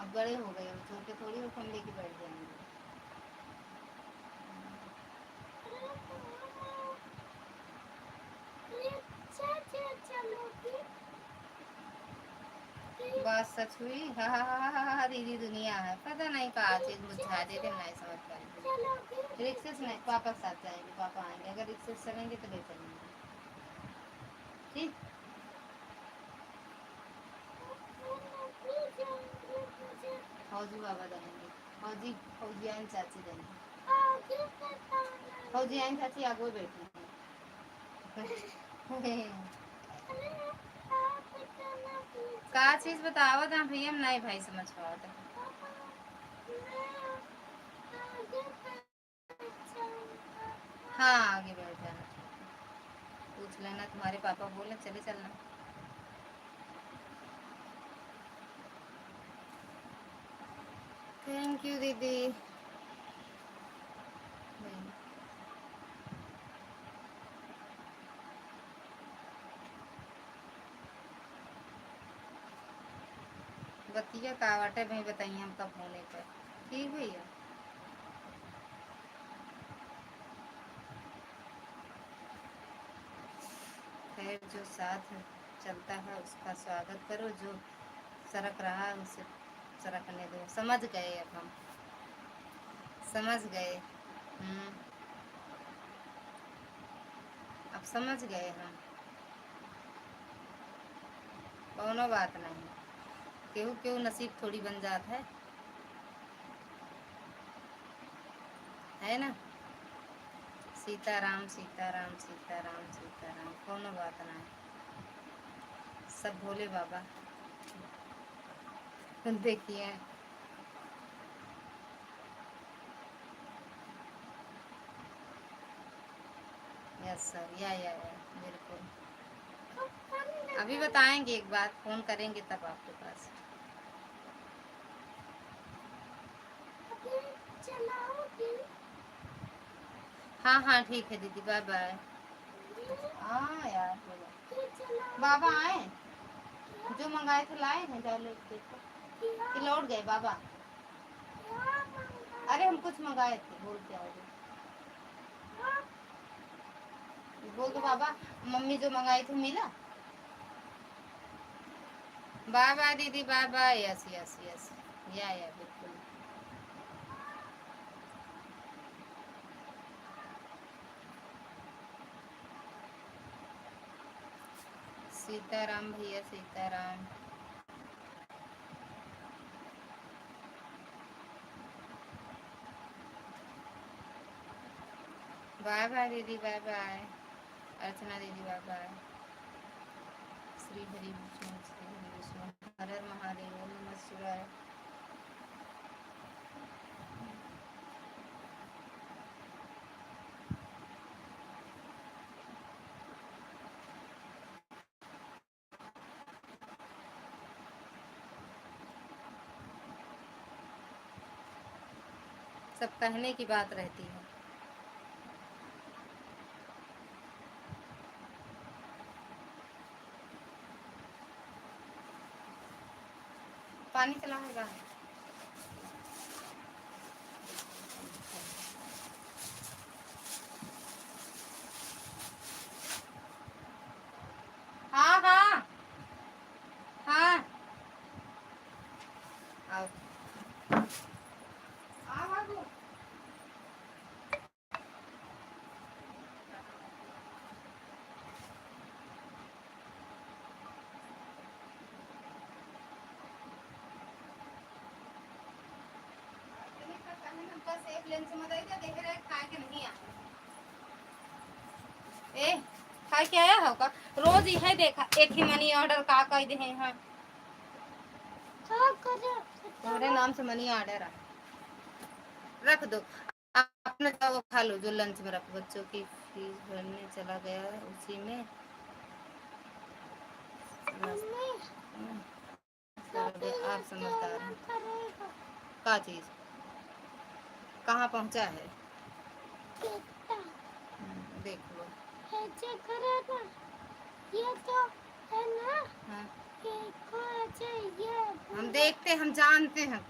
अब बड़े हो गए, हम छोटे थोड़ी हो, हम लेके बैठ जाएंगे। बात सच हुई। हा हा हा हा हा, दीदी दुनिया है, पता नहीं कहा चीज बुझा देते, नहीं समझ पाएंगे। रिक्शे से नहीं, पापा के साथ जाएंगे, पापा आएंगे, अगर रिक्शे से चलेंगे तो ले चलेंगे। ठीक, फौजी बाबा जाएंगे, फौजी आइन चाची जाएंगे, फौजी आइन चाची आगो बैठी का चीज बताओ था भैया, नहीं भाई समझ पाओ था। हाँ आगे बैठ जाना, पूछ लेना, तुम्हारे पापा बोले चले चलना। थैंक यू दीदी। बतिया कावटे में बताइए हम कब होने पर। ठीक भैया, खैर जो साथ चलता है उसका स्वागत करो, जो सरक रहा है उसे सरकने दो। समझ गए, अब हम समझ गए। अब समझ गए हम, कोनो बात नहीं, केहू केहू नसीब थोड़ी बन जात है। है ना। सीताराम सीताराम सीताराम सीताराम, कोनो बात ना, सब भोले बाबा। देखिए यस सर, या बिल्कुल। अभी बताएंगे, एक बात फोन करेंगे तब आपके पास। हाँ हाँ ठीक है दीदी, बाय बाय। हाँ यार बाबा आए, जो मंगाए थे लाए हैं, जाओ ले देखो कि लौट गए बाबा। अरे हम कुछ मंगाए थे, बोल के आओगे, बोल दो बाबा, मम्मी जो मंगाई थी मिला। बाय बाय दीदी, बाय बाय। यस यस यस, या बिल्कुल। सीताराम भैया सीताराम। बाय बाय दीदी, बाय बाय। अर्चना दीदी बाय बाय। श्री हरि विष्णु श्री हरि विष्णु, हर हर महादेव, ओम नमः शिवाय। सब कहने की बात रहती है। पानी चलाएगा। हाँ हाँ हाँ, आओ आओ बाबू। बस एक लेंस में दे देख रहे खाए के नहीं आ ए खाए के आया होगा। रोज यह देखा एक ही मनी ऑर्डर का कह दे हैं। तुम्हारे नाम से मनी ऑर्डर है, रख दो। अपने जाओ खा लो जो लंच में रखो। बच्चों की फीस भरने चला गया उसी में। आप समझदार हैं। का चीज कहाँ पहुँचा है, देख लो। ये तो है ना। हाँ। हम देखते, हम जानते हैं,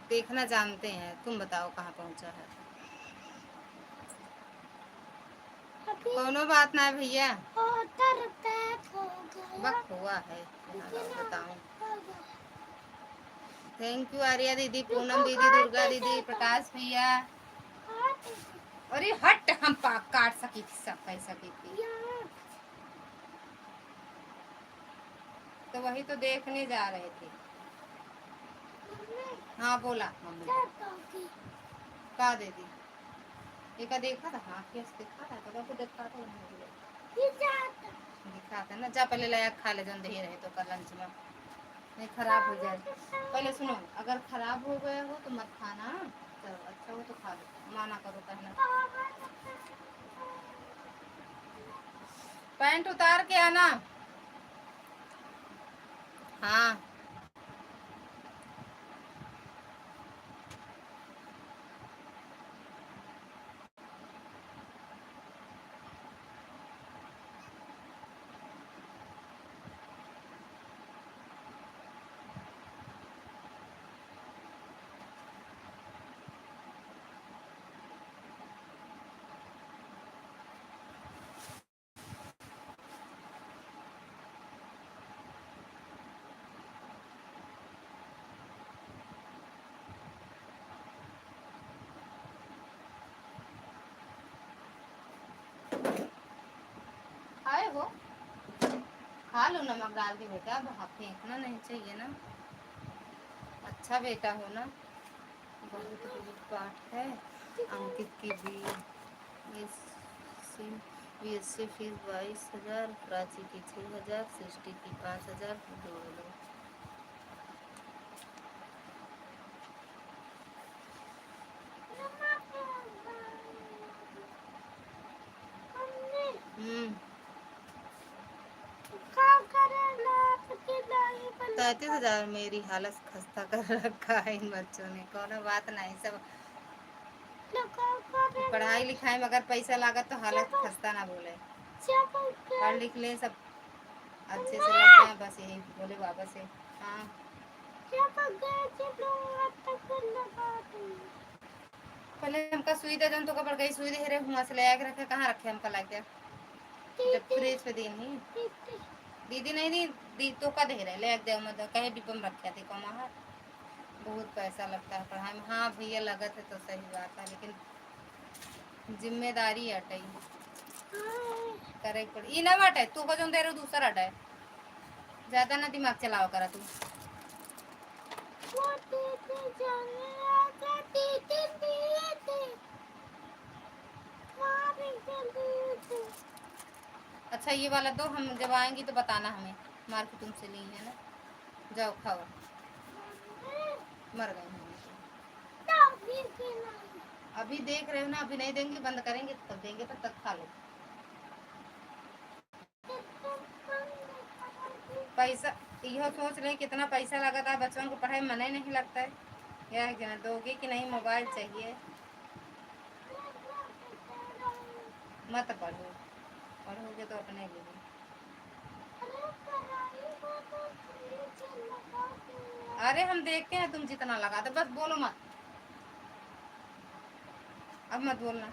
देखना जानते हैं। तुम बताओ कहाँ पहुँचा है। कोनो बात ना भैया, वक्त हुआ है। बताओ। थैंक यू आर्या दीदी, पूनम दीदी, दुर्गा दीदी, प्रकाश भैया। अरे हट, हम काट सकी थी, सब कह सकी थी। तो वही तो देखने जा रहे थे। हाँ बोला मम्मी का दे दी। एक देखा था, हाँ केस देखा था, तो आपको देखा था, दिखा था ना। जा पहले लाया खा ले, जन दे रहे तो कल लंच में नहीं खराब हो जाए। पहले सुनो, अगर खराब हो गया हो तो मत खाना। चलो अच्छा हो तो खा लो, माना करो कहना। पैंट उतार के आना। हाँ खाए हो, खा लो नमक डाल के बेटा, अब फेंकना नहीं चाहिए ना। अच्छा बेटा हो ना, बहुत पाठ है। अंकित की BSc फीस 22,000, प्राची की 6,000, सृष्टि की 5,000 जोड़ लो। हम्म 33,000 मेरी हालत खस्ता कर रखा है इन बच्चों ने। कोनो बात नहीं, सब पढ़ाई लिखाई में अगर पैसा लागत तो हालत खस्ता ना बोले। पढ़ लिख ले, सब अच्छे से लग जाए, बस यही बोले बाबा से। हाँ पहले हमका सुई दे, तो कपड़ गई सुई दे रहे हुआ से ले आके रखे, कहाँ रखे हमका लाग गया जब फ्रिज पे दी नहीं दीदी नहीं दी तो का दे रहे ले आके दे मतलब कहे डिब्बा में रखे थे कमा। बहुत पैसा लगता है पढ़ाई में। हाँ भैया लगत है तो सही बात है, लेकिन जिम्मेदारी हटाई करे पड़ी। ना हटाए तू को जो दे रहे दूसरा हटाए, ज्यादा ना दिमाग चलाओ करा तू। अच्छा ये वाला दो, हम जब आएंगी तो बताना हमें, मार के तुमसे ली है ना। जाओ खाओ, मर गए अभी देख रहे हो ना, अभी नहीं देंगे, बंद करेंगे तब देंगे, तब तक खा लो। पैसा यह सोच रहे कितना पैसा लगा था बच्चों को पढ़ाई, मन ही नहीं लगता है। या दोगे कि नहीं, मोबाइल चाहिए। मत पढ़ो, पढ़ोगे तो अपने लिए। अरे हम देखते हैं तुम जितना लगाते, बस बोलो मत, अब मत बोलना।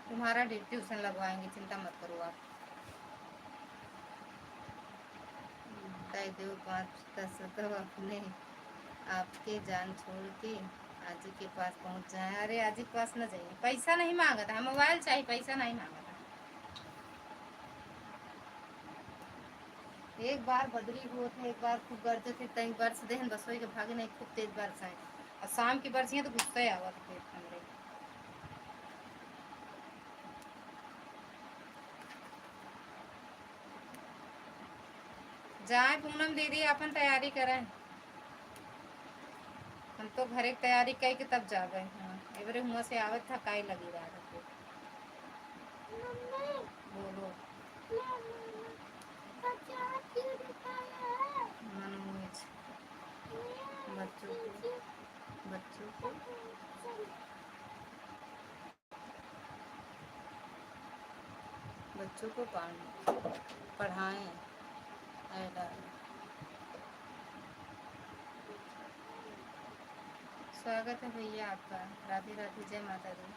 तुम्हारा ट्यूशन लगवाएंगे, चिंता मत करो आप। दे दो 5-10 तो अपने आपके जान छोड़ के आजी के पास पहुंच जाए। अरे आजी के पास न जाइए, पैसा नहीं मांगा था, मोबाइल चाहिए, पैसा नहीं मांगा था। एक बार बदली हुए थे, एक बार खूब गरजे थे, कई बरस देहन बसोई के भागे नहीं, खूब तेज बरस आए और शाम की बरसियाँ तो गुस्से आवा थे हमरे। जाए पूनम दीदी अपन तैयारी करें, हम तो घरे की तैयारी कई के तब जा गए। हाँ एवरे हुआ से आवत था, काई लगी रहा था। बोलो मनोज बच्चों को बच्चों को पढ़ाएं। स्वागत है भैया आपका, राधे राधे, जय माता दी।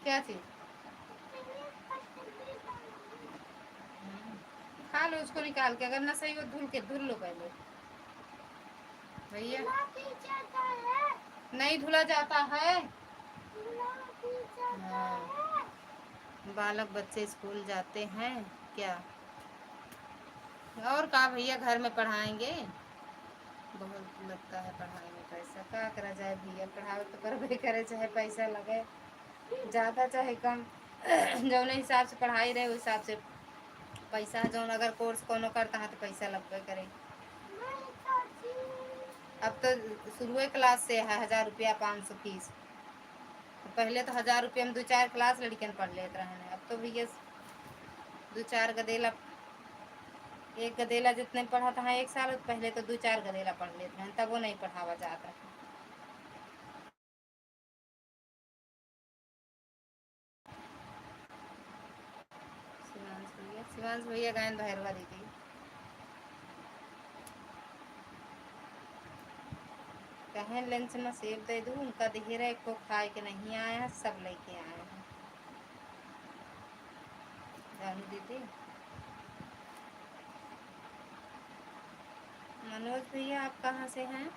क्या चीज खा लो उसको निकाल के, अगर ना सही हो धुल लो पहले भैया। नहीं धुला जाता है। हाँ बालक बच्चे स्कूल जाते हैं क्या, और कहा भैया घर में पढ़ाएंगे, बहुत लगता है पढ़ाई में पैसा, क्या करा जाए भैया, पढ़ाओ तो करबे करे, चाहे पैसा लगे ज़्यादा चाहे कम। जौन हिसाब से पढ़ाई रहे उस हिसाब से पैसा, जौन अगर कोर्स कोनो करता है तो पैसा लगबे करे। अब तो शुरू क्लास से है 1,000 रुपया 500 फीस, पहले तो 1,000 रुपया में 2-4 क्लास लड़कियन पढ़ लेते रहे। अब तो भैया 2-4 गदेला, एक गदेला जितने पढ़ा था एक साल पहले, तो 2-4 गदेला पढ़ लेते हैं, तब वो नहीं पढ़ावा जाता। शिवांश भैया गायन भैरवा दीदी, कहें लंच में सेब दे दूँ, उनका धीरे को खाए के नहीं आया है, सब लेके आए हैं। रानी दीदी। मनोज भैया आप कहाँ से हैं?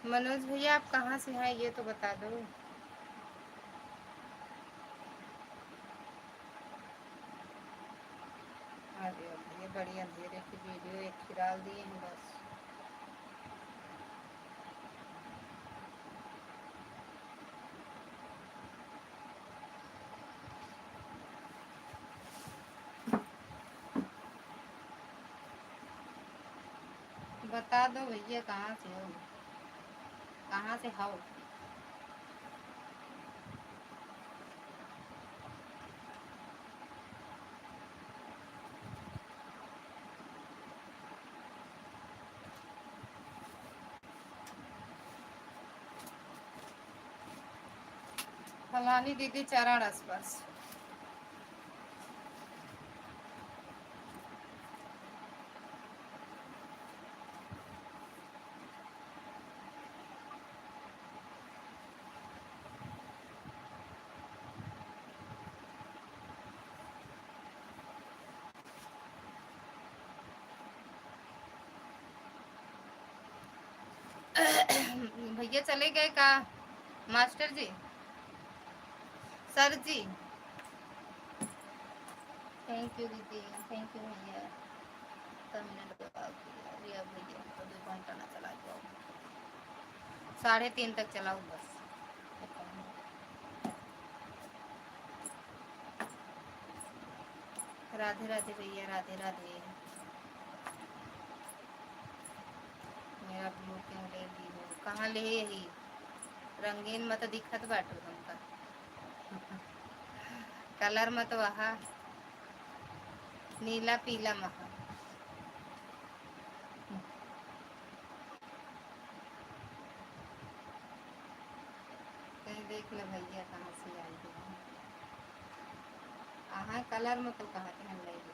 मनोज भैया आप कहाँ से हैं ये तो बता दो। अरे भैया बड़ी अंधेरे की वीडियो एक ही डाल दिए हैं बस। बता दो भैया कहाँ से हो, कहाँ से हो? फलानी दीदी चरण आसपास। भैया चले गए का मास्टर जी? सर जी थैंक यू दीदी, थैंक यू भैया। 10 मिनट बाद रिया भैया तो 2 घंटा ना चला जाओ, 3:30 तक चलाओ बस। राधे राधे भैया, राधे राधे। मेरा ब्लूटिंग ले ली हो, कहाँ ले ही रंगीन मत दिखत बाटो तुमका। कलर मत वहा नीला पीला महा। कहीं देख ले भैया कहाँ से आई हो। हाँ कलर में तो कहाँ के हम ले गए।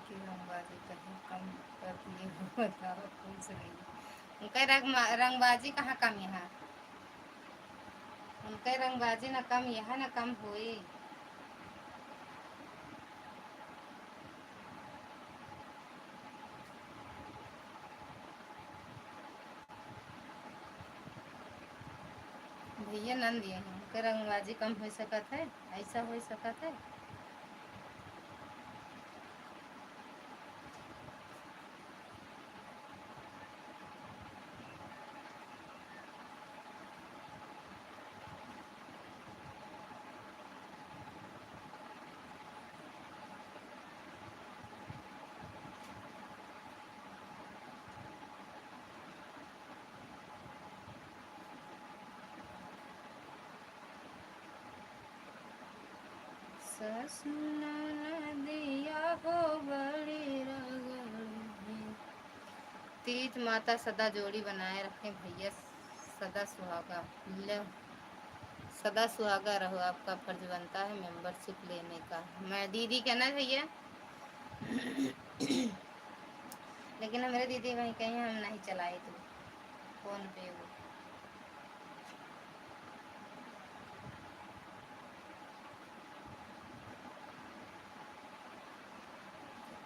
की रंगबाजी कहीं कम कर दिए हो बताओ, पूछ रही उनका रंगबाजी कहाँ कम यहाँ, उनका रंगबाजी ना कम यहाँ ना कम हुई। भैया नंद दिए हैं उनका रंगबाजी कम हो सकत है, ऐसा हो सकत है। दिया हो बड़ी तीज माता सदा जोड़ी बनाए रखें भैया, सदा सुहागा सदा सुहागा रहो। आपका फर्ज बनता है मेंबरशिप लेने का। मैं दीदी कहना भैया लेकिन हमारे दीदी वहीं कहीं हम नहीं चलाए थे फोन पे वो।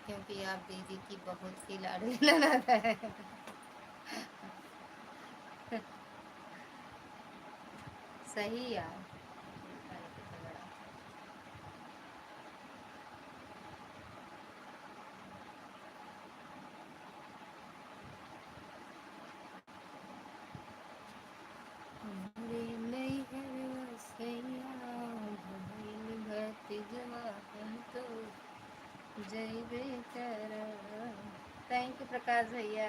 क्योंकि आप दीदी की बहुत ही लाडली ननद है। सही यार। जइबे कर। थैंक यू प्रकाश भैया।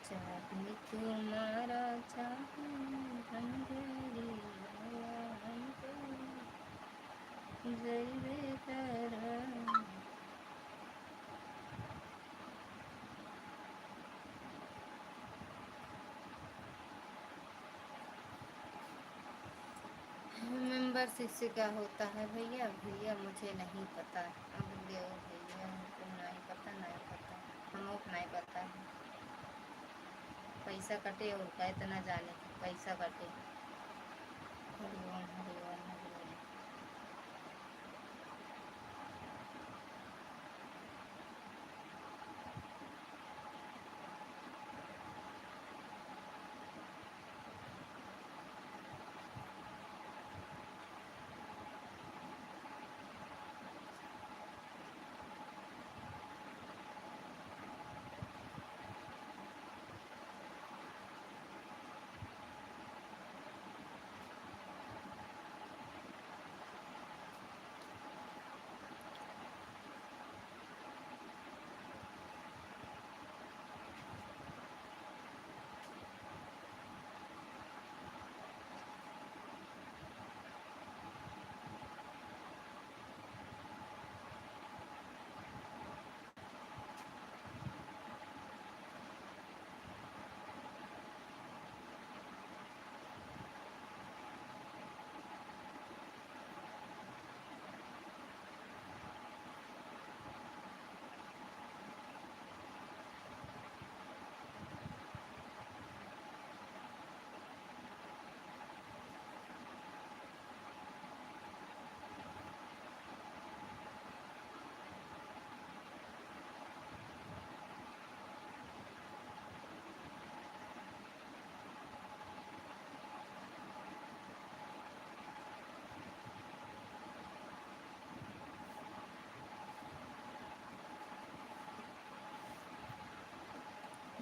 चाहे तुम्हारा चाहे अंधेरिया हमको जइबे कर। मेंबरशिप से क्या होता है भैया? भैया मुझे नहीं पता। अब ले भैया, हमको नहीं पता, नहीं पता, हमको नहीं पता है। पैसा कटे और क्या इतना जाने कि पैसा कटे। हरिओम हरिओम हरिओम।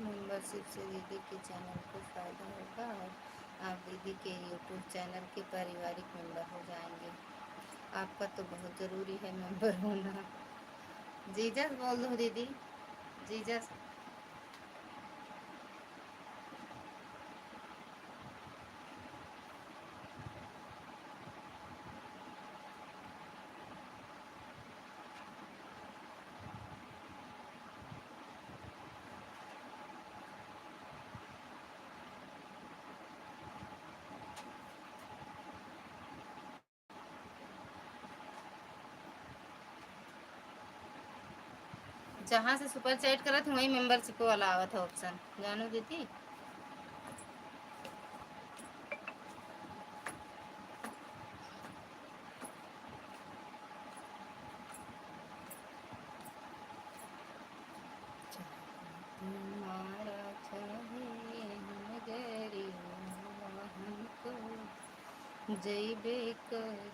मेंबरशिप से दीदी के चैनल को फ़ायदा होगा और आप दीदी के यूट्यूब चैनल के पारिवारिक मेंबर हो जाएंगे। आपका तो बहुत ज़रूरी है मेंबर होना। जीजस बोल दो दीदी, जीजस। जहाँ से सुपर चैट करत वहीं मेंबरशिप वाला आवत है ऑप्शन, जानो दीदी। तुम्हारा चाहे नगरिया हमको जइबे कर।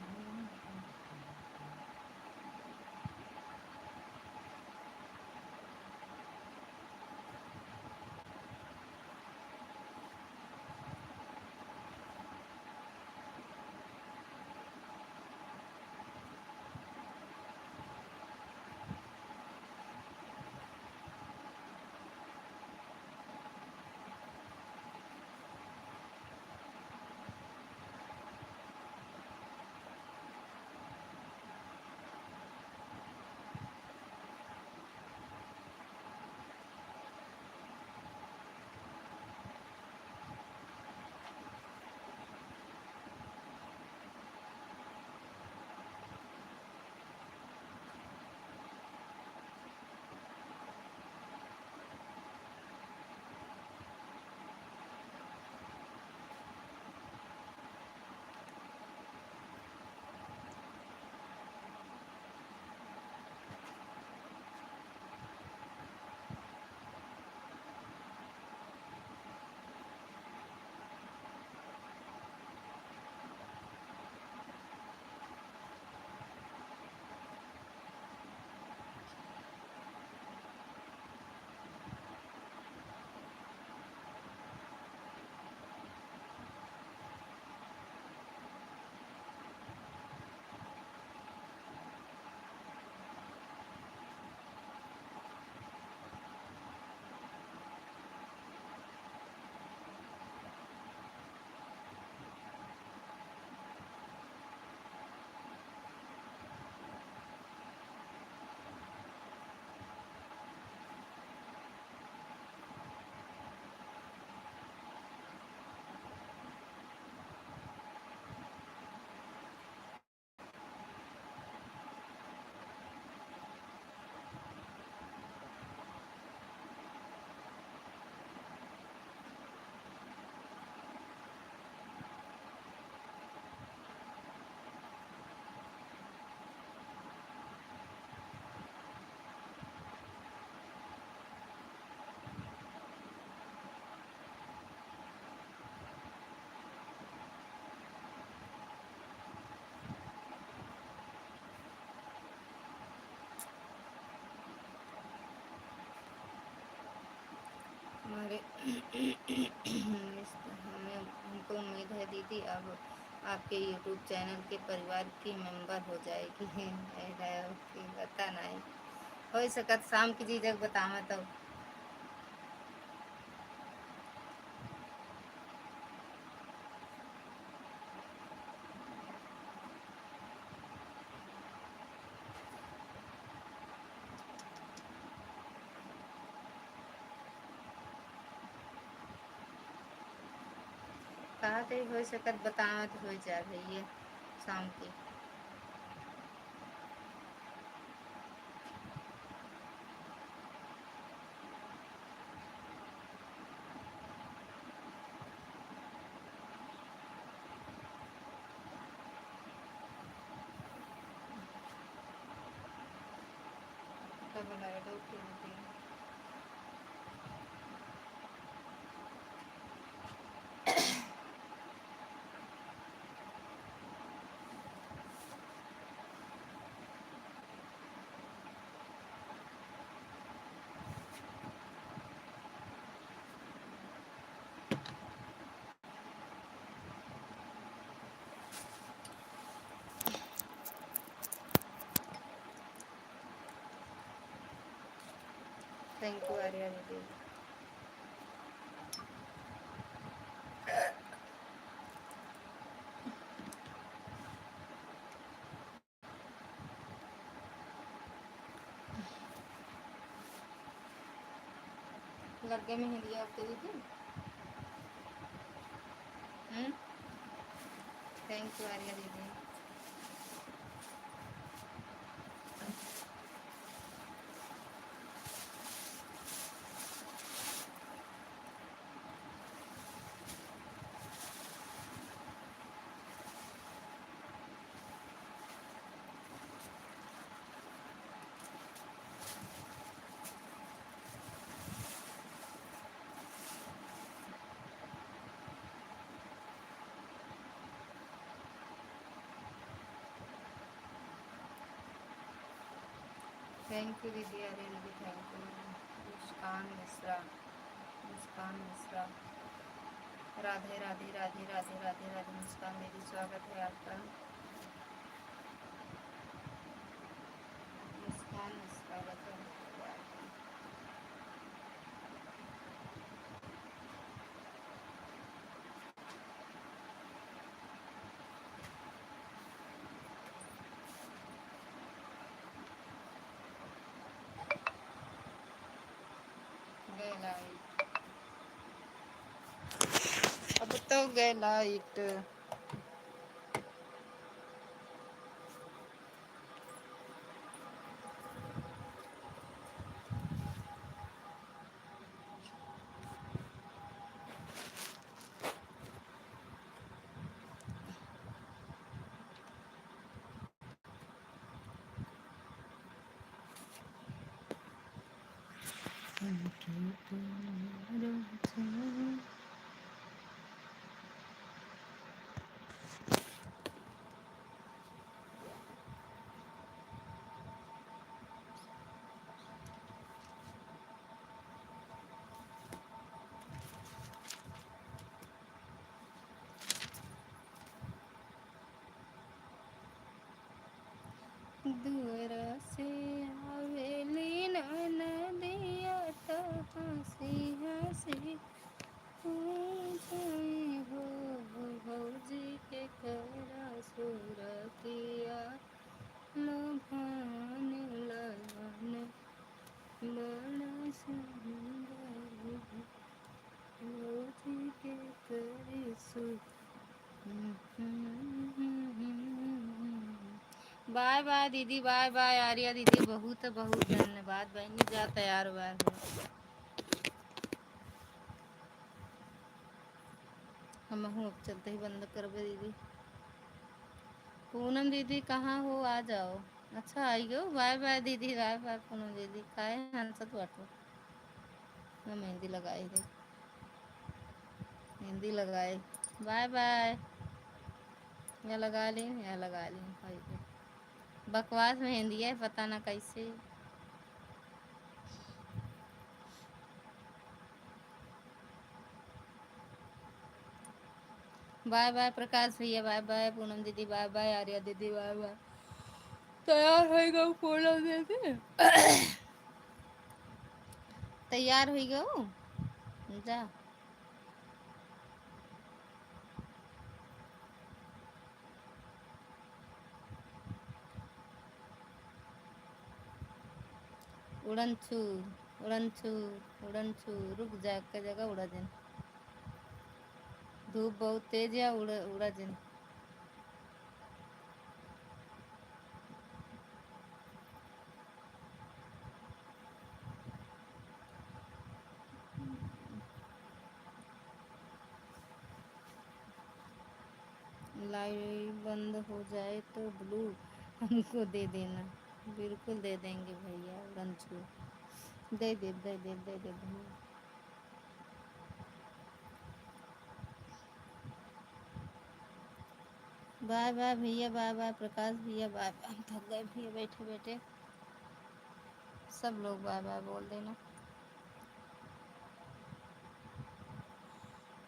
अरे हमें हमको उम्मीद है दीदी अब आपके यूट्यूब चैनल के परिवार की मेंबर हो जाएगी। है ओके बता नहीं हो सकत शाम की चीज़ बतावा तो कहा थे हो सकत बतावा तो हो जा भैया शाम की कब लाइट ओके होती है। थैंक यू आर्या दीदी। लगे में हिंदी आपके दीदी। थैंक यू आर्या दीदी। थैंक यू दीदी आर्या दीदी थैंक यू। मुस्कान मिश्रा मुस्कान मिश्रा राधे राधे राधे राधे राधे राधे मुस्कान दीदी स्वागत है आपका। मुस्कान मिश्रा बताओ गए लाइट अब तो गए लाइट। दूरा से आवेली नदिया तो हंसी हंसी जाए हो भौजी के करा सुरतिया लभान लगन बड़ा सुंदर भौजी के करे सु बाय बाय दीदी बाय बाय आर्या दीदी बहुत बहुत धन्यवाद बहनी जा तैयार हुआ है। हम अब चलते ही बंद करबे दीदी। पूनम दीदी कहाँ हो आ जाओ। अच्छा आई गो बाय बाय दीदी बाय बाय पूनम दीदी काहे हंसत बाटो। मैं मेहंदी लगाई दे मेहंदी लगाए बाय बाय या लगा ली या लगा ली बकवास मेहंदी है पता ना कैसे। बाय बाय प्रकाश भैया, बाय बाय पूनम दीदी, बाय बाय आर्या दीदी, बाय बाय। तैयार होएगा पूनम दीदी, तैयार हो गए जा। उड़न छूर उड़न छूर उड़न छूर, रुक जा एक जगह उड़ा दिन। धूप बहुत तेज है, उड़ा दिन। लाइव बंद हो जाए तो ब्लू हमको दे देना। बिल्कुल दे देंगे भैया, उड़न छूर दे दे भैया। बाय बाय भैया, बाय बाय प्रकाश भैया, बाय बाय। थक गए भैया बैठे बैठे, सब लोग बाय बाय बोल देना।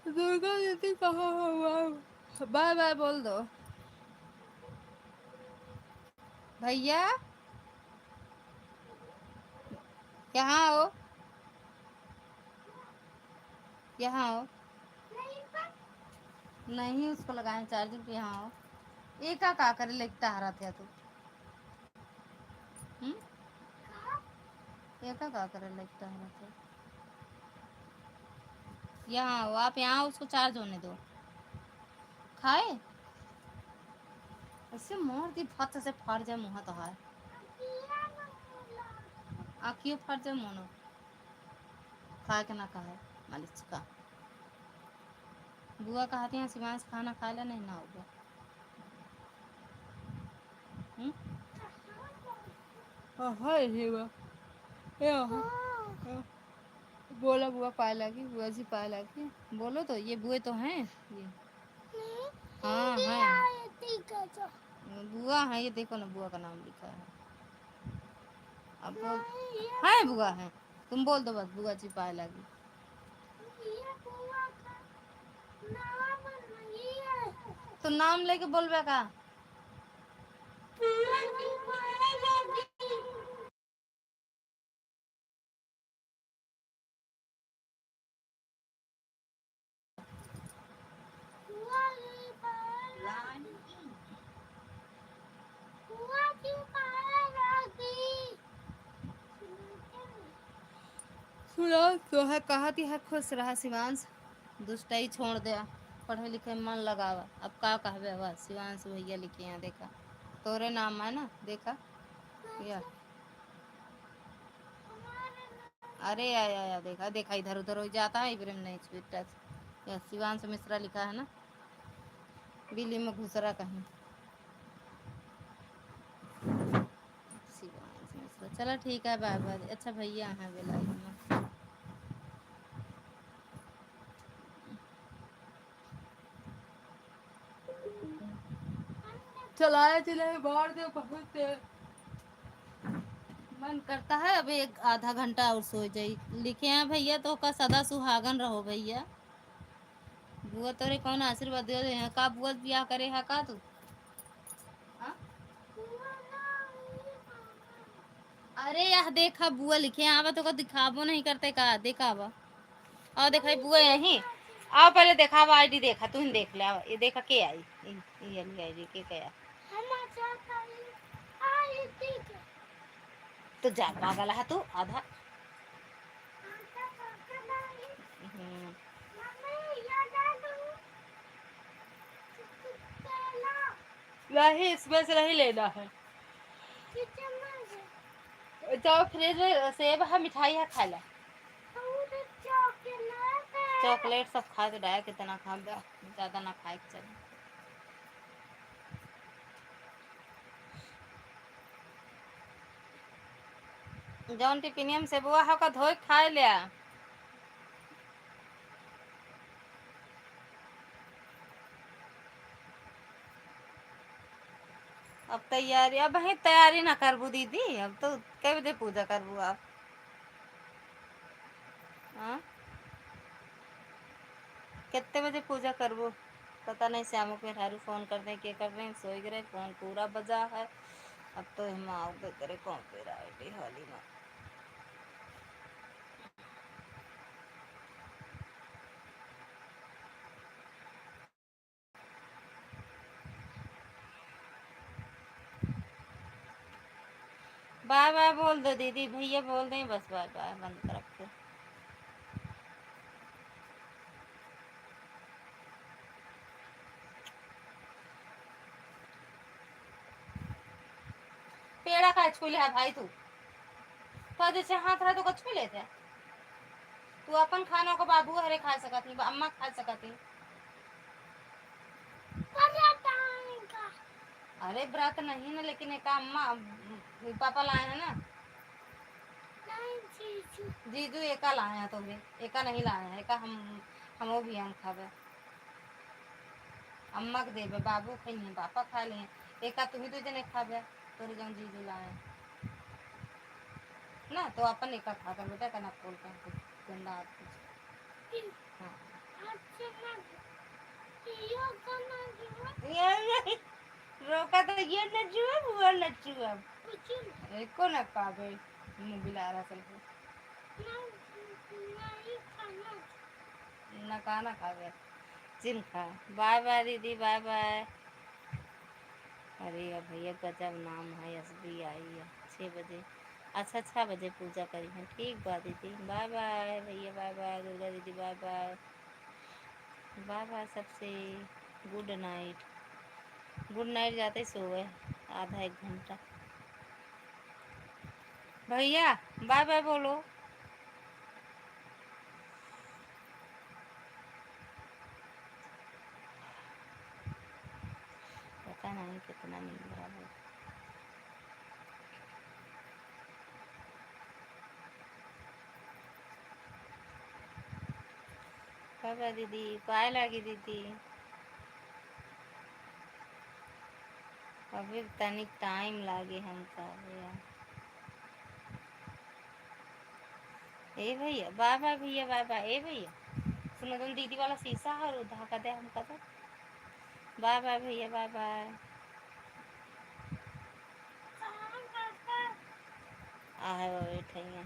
दुर्गा दीदी कहाँ हुआ, बाय बाय बोल दो भैया। यहाँ आओ, यहाँ आओ। नहीं उसको लगाए चार्जिंग पे, यहाँ आओ। एक का करे लगता हरा थे तू, एक का करे लगता हरा थे। यहाँ आओ, आप यहाँ उसको चार्ज होने दो। खाए ऐसे मोर दी फट से फाड़ जाए मुँह तो है, आँखियों फाड़ जाए मोनो। खा के ना कहा मालिश का। बुआ कहती हैं शिवांश खाना खा ले, नहीं ना होगा। हाँ ये बा बोला बुआ पाए लगी, बुआ जी पाए लगी। बोलो तो ये बुए तो हैं ये। हाँ है बुआ है, ये देखो ना बुआ का नाम लिखा है। अब बोल है बुआ है, तुम बोल दो बस बुआ जी पाए लगी। तो नाम लेके बोलबे का। सुना तो है, कहती है खुश रहा शिवांश, दुष्टाई छोड़ दिया, पढ़े लिखे में मन लगावा। अब का कहबे बस, शिवांश भैया लिखे यहाँ देखा, तोरे नाम है ना देखा या। अरे आया आया देखा देखा, इधर उधर हो जाता है, इब्राहिम नहीं बेटा। शिवांश मिश्रा लिखा है ना, बिल्ली में घुसरा कहीं। शिवांश मिश्रा, चलो ठीक है बाय बाय। अच्छा भैया हैं बेलाई में चलाए चलाए बाहर दे बहुत मन करता है। अब एक आधा घंटा और सो जाई। लिखे हैं भैया तो का सदा सुहागन रहो भैया। बुआ तोरे कौन आशीर्वाद दे रहे हैं का, बुआ ब्याह करे है का तू। हाँ? अरे यह देखा बुआ लिखे हैं, आवा तो का दिखाबो नहीं करते का, दिखावा और देखा बुआ यही। आओ पहले दिखावा आईडी, देखा तू देख ले, ये देखा के आई ये आईडी के क्या। तो जा पागल है तू आधा। नहीं इसमें से नहीं लेना है। जाओ फ्रिज में सेब है, मिठाई है, खा ला। चॉकलेट सब खा के डाया, कितना खा ज्यादा ना खाए चल। जौन टिफिनियम से बुआ हो का धोई खाए लिया। अब तैयारी, अब है तैयारी ना करबू दीदी, अब तो कई बजे पूजा करबू आप। हाँ कितने बजे पूजा करबू पता नहीं श्यामू के ठारू फ़ोन कर दें क्या कर रहे हैं, सोई गए फ़ोन पूरा बजा है। अब तो हम आओ पे करे कॉपीराइट हाली में। बाय बाय बोल दो दीदी, भैया बोल दें बस, बाय बाय बंद कर रखे। पेड़ा का छू ले भाई तू जैसे हाथ रहा तो का छू लेते तू अपन खाना को बाबू हरे खा सकती, अम्मा खा सकती। अरे व्रत नहीं ना, लेकिन एक अम्मा पापा लाए हैं ना, जीजू एका लाए हैं, तो एका नहीं लाए हैं, एका हम भी हम खावे, अम्मा के देवे, बाबू खाइए पापा खा लिए, एका तुम्हें तो जने खावे तो जन जीजू लाए ना, तो अपन एका खा कर बेटा का ना खोल कर गंदा हाथ कुछ। हाँ रोका तो ये न जुआ वो न जुआ एको न पावे मुंह बिला रहा चल न खाना खावे जिन खा। बाय बाय दीदी, बाय बाय। अरे भैया गजब नाम है, एसबी आई है 6 बजे, अच्छा 6 बजे पूजा करी है, ठीक बा दीदी, बाय बाय भैया, बाय बाय दुर्गा दीदी, बाय बाय बाय बाय सबसे, गुड नाइट। गुड नाइट जाते सोए आधा 1 घंटा। भैया बाय बाय बोलो। पता नहीं कितना नींद आ रहा है। बाय बाय दीदी, पाए लगी दीदी। अभी तनिक टाइम लागे हमका भैया। ए भैया बाय बाय भैया, बाय बाय। ए भैया सुनो तुम दीदी वाला शीशा है उठा कर दे हमका तो। बाय बाय भैया, बाय बाय। आ है बैठे हैं।